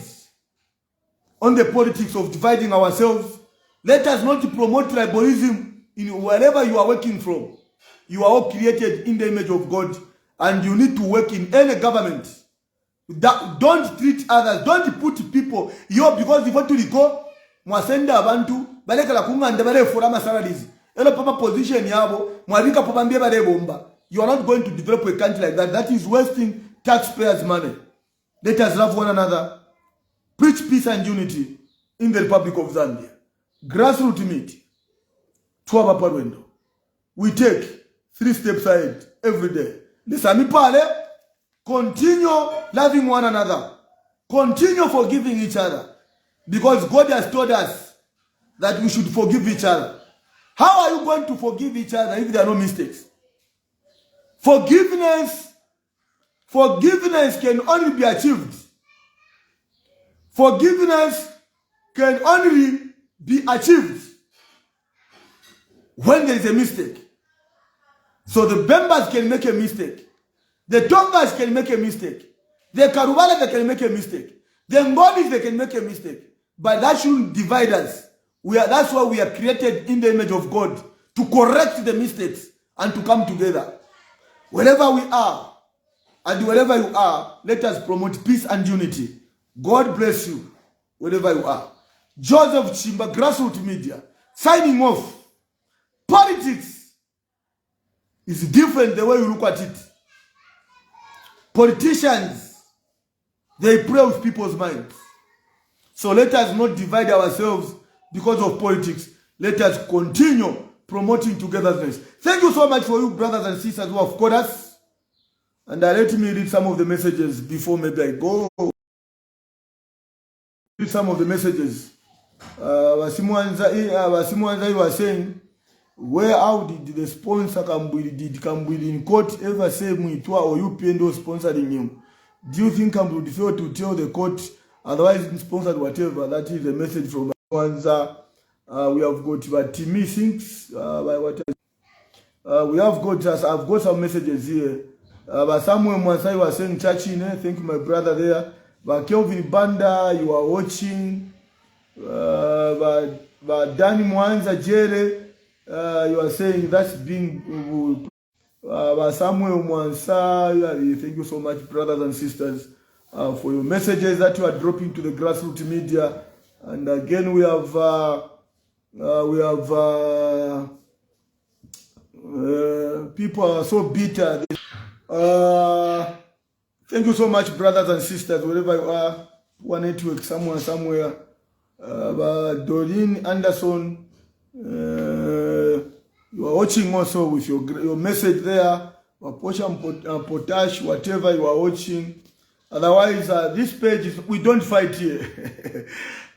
on the politics of dividing ourselves. Let us not promote tribalism in wherever you are working from. You are all created in the image of God. And you need to work in any government. Don't treat others. Don't put people. Because if you want to go, mwasenda abantu, baleka la kunganda bale forama salaries. Elo papa position yabo, mwabika popambia bale bomba. You are not going to develop a country like that. That is wasting taxpayers' money. Let us love one another. Preach peace and unity in the Republic of Zambia. Grassroots meet. Tuwa parwendo. We take 3 steps ahead every day. Listen, continue loving one another. Continue forgiving each other. Because God has told us that we should forgive each other. How are you going to forgive each other if there are no mistakes? Forgiveness can only be achieved. Forgiveness can only be achieved when there is a mistake. So the Bembas can make a mistake. The Tongas can make a mistake. The Karubale, they can make a mistake. The Ngolis, they can make a mistake. But that shouldn't divide us. That's why we are created in the image of God, to correct the mistakes and to come together. Wherever we are, and wherever you are, let us promote peace and unity. God bless you, wherever you are. Joseph Chimba, Grassroots Media, signing off. Politics is different the way you look at it. Politicians, They play with people's minds. So let us not divide ourselves because of politics. Let us continue promoting togetherness. Thank you so much for you brothers and sisters who have called us. And let me read some of the messages before maybe I go. Read some of the messages. Wasimuanza, you were saying, how did the sponsor Kambwili in court ever say Muitwa or you PNO sponsoring him? Do you think Kambwili failed to tell the court otherwise sponsored whatever? That is the message from Wanza. We have got Timi thinks we have got I've got some messages here. But Samuel Mwansai was saying Chachine, thank you my brother there. But Kelvin Banda, you are watching. But Danny Mwanza Jere, you are saying that's being Samuel Mwansa, thank you so much, brothers and sisters, for your messages that you are dropping to the grassroots media. And again, we have people are so bitter. Thank you so much, brothers and sisters, wherever you are. One network, someone, somewhere. Doreen Anderson, you are watching also with your message there. Potash, whatever you are watching. Otherwise, this page is, we don't fight here.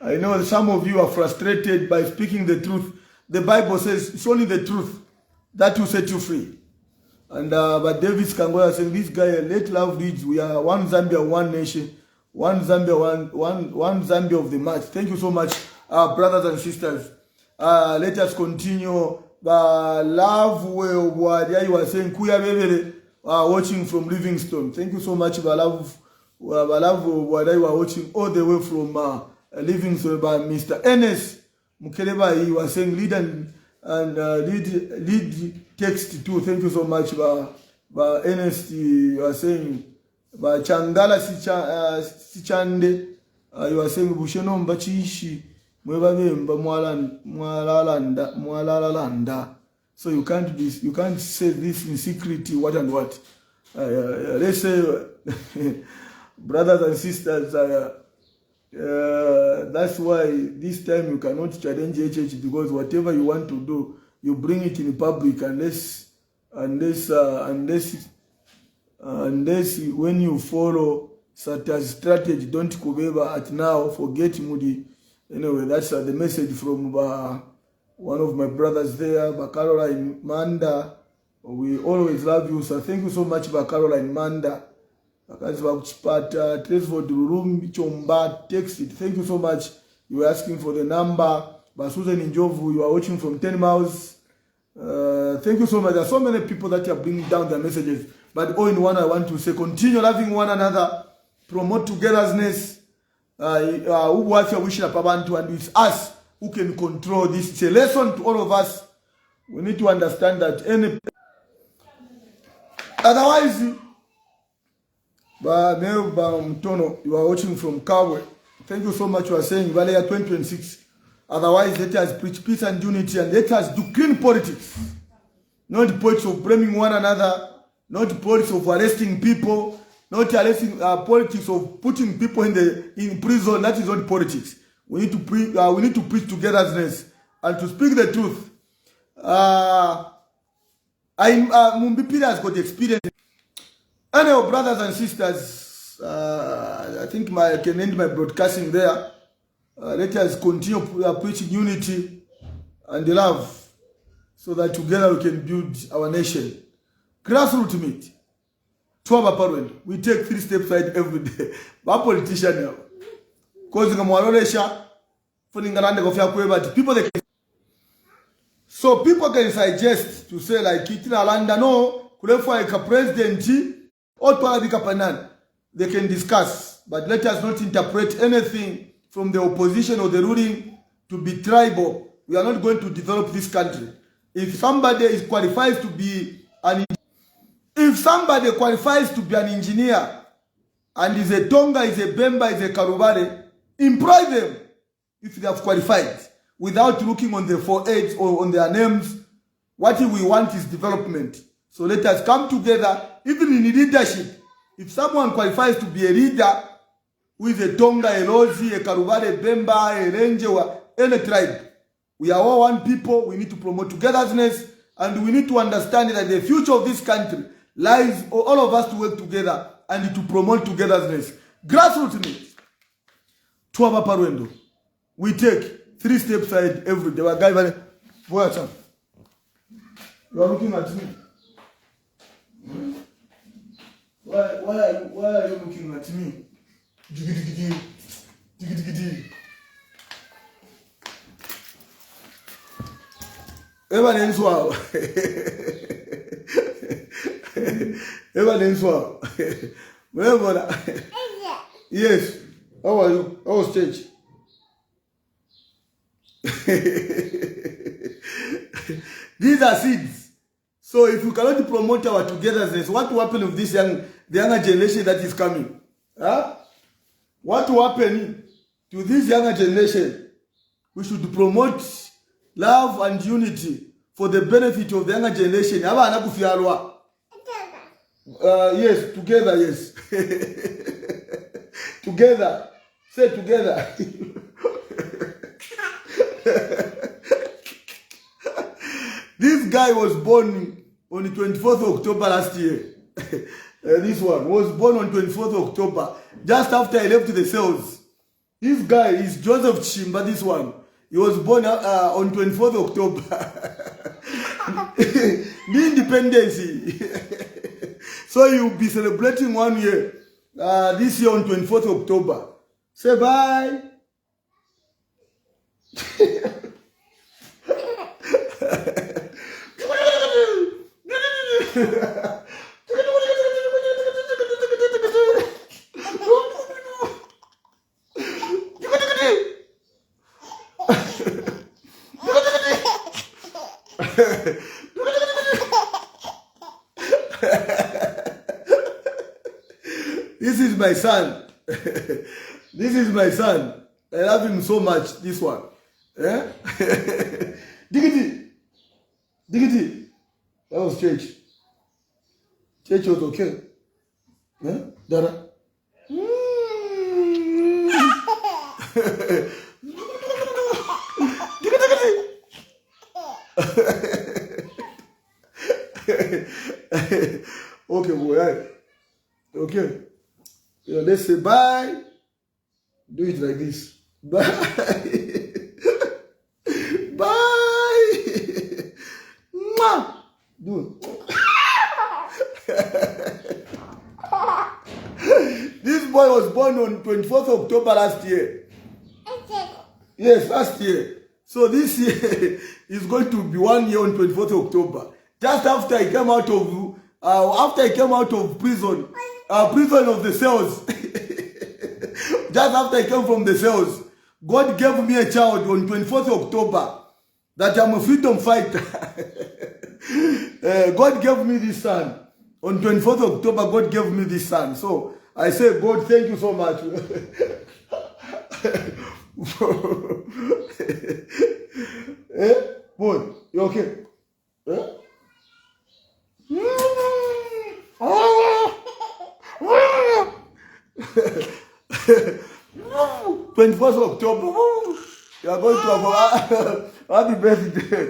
I know some of you are frustrated by speaking the truth. The Bible says it's only the truth that will set you free. And but Davis Kangoya saying, this guy, let love lead. We are one Zambia, one nation, one Zambia, one Zambia of the match. Thank you so much, brothers and sisters. Let us continue. Love what you were saying, Kuya Bebele, watching from Livingstone. Thank you so much, love what you are watching all the way from Livingstone. By Mr. Enes Mukeleba, he was saying lead text too. Thank you so much, Enes. You are saying Changala Sichande. You are saying Busheno Mbachishi. So you can't say this in secret, what and what. Let's say, brothers and sisters, that's why this time you cannot challenge HH, because whatever you want to do, you bring it in public unless when you follow such a strategy, don't kubeba at now, forget Moody. Anyway, that's the message from one of my brothers there, Caroline Manda. We always love you, so thank you so much, Caroline Manda. Text it. Thank you so much. You were asking for the number. Susan Injovu, you are watching from 10 miles. Thank you so much. There are so many people that are bringing down their messages. But all in one, I want to say, continue loving one another, promote togetherness. And it's us who can control this. It's a lesson to all of us. We need to understand that otherwise, you are watching from Kawe. Thank you so much. You are saying Valaya 2026. Otherwise, let us preach peace and unity, and let us do clean politics. Not politics of blaming one another, not politics of arresting people, not politics of putting people in prison. That is not politics. We need to preach togetherness and to speak the truth. Mumbi Phiri has got experience. Anyway, brothers and sisters, I think I can end my broadcasting there. Let us continue preaching unity and love, so that together we can build our nation. Grassroots meet. We take 3 steps right every day. But politician now. So people can suggest to say like Kitina no, president or they can discuss, but let us not interpret anything from the opposition or the ruling to be tribal. We are not going to develop this country. If somebody is qualified to be an engineer and is a Tonga, is a Bemba, is a Karubare, employ them if they have qualified, without looking on the foreheads or on their names. What we want is development. So let us come together, even in leadership. If someone qualifies to be a leader, who is a Tonga, a Lozi, a Karubare, Bemba, a Ranger, or any tribe. We are all one people. We need to promote togetherness, and we need to understand that the future of this country lies all of us to work together and to promote togetherness. Grassroots needs. Tuaba Parwendo. We take 3 steps ahead every day. You are looking at me. Why are you looking at me? Yes. How are you? How was church? These are seeds. So if you cannot promote our togetherness, what will happen with this the younger generation that is coming? Huh? What will happen to this younger generation? We should promote love and unity for the benefit of the younger generation. Yes, together, yes. Together. Say together. This guy was born on the 24th of October last year. This one was born on 24th of October, just after I left the cells. This guy is Joseph Chimba, this one. He was born on 24th October. The independence. So you'll be celebrating 1 year this year on 24th October. Say bye. This is my son. This is my son. I love him so much, this one. Eh? Diggity. Diggity. That was church. Church was okay. Eh? Dada. Okay, boy. Right. Okay. Yeah, let's say bye. Do it like this. Bye. Bye. Mwah. Do it. This boy was born on 24th October last year. Yes, last year. So this year is going to be 1 year on 24th October. Just after I came out of prison, prison of the cells. Just after I came from the cells, God gave me a child on 24th October that I'm a freedom fighter. God gave me this son. On 24th October, God gave me this son. So I say, God, thank you so much. Eh? Boy, you okay? Eh? 21st October, you are going to have a happy birthday.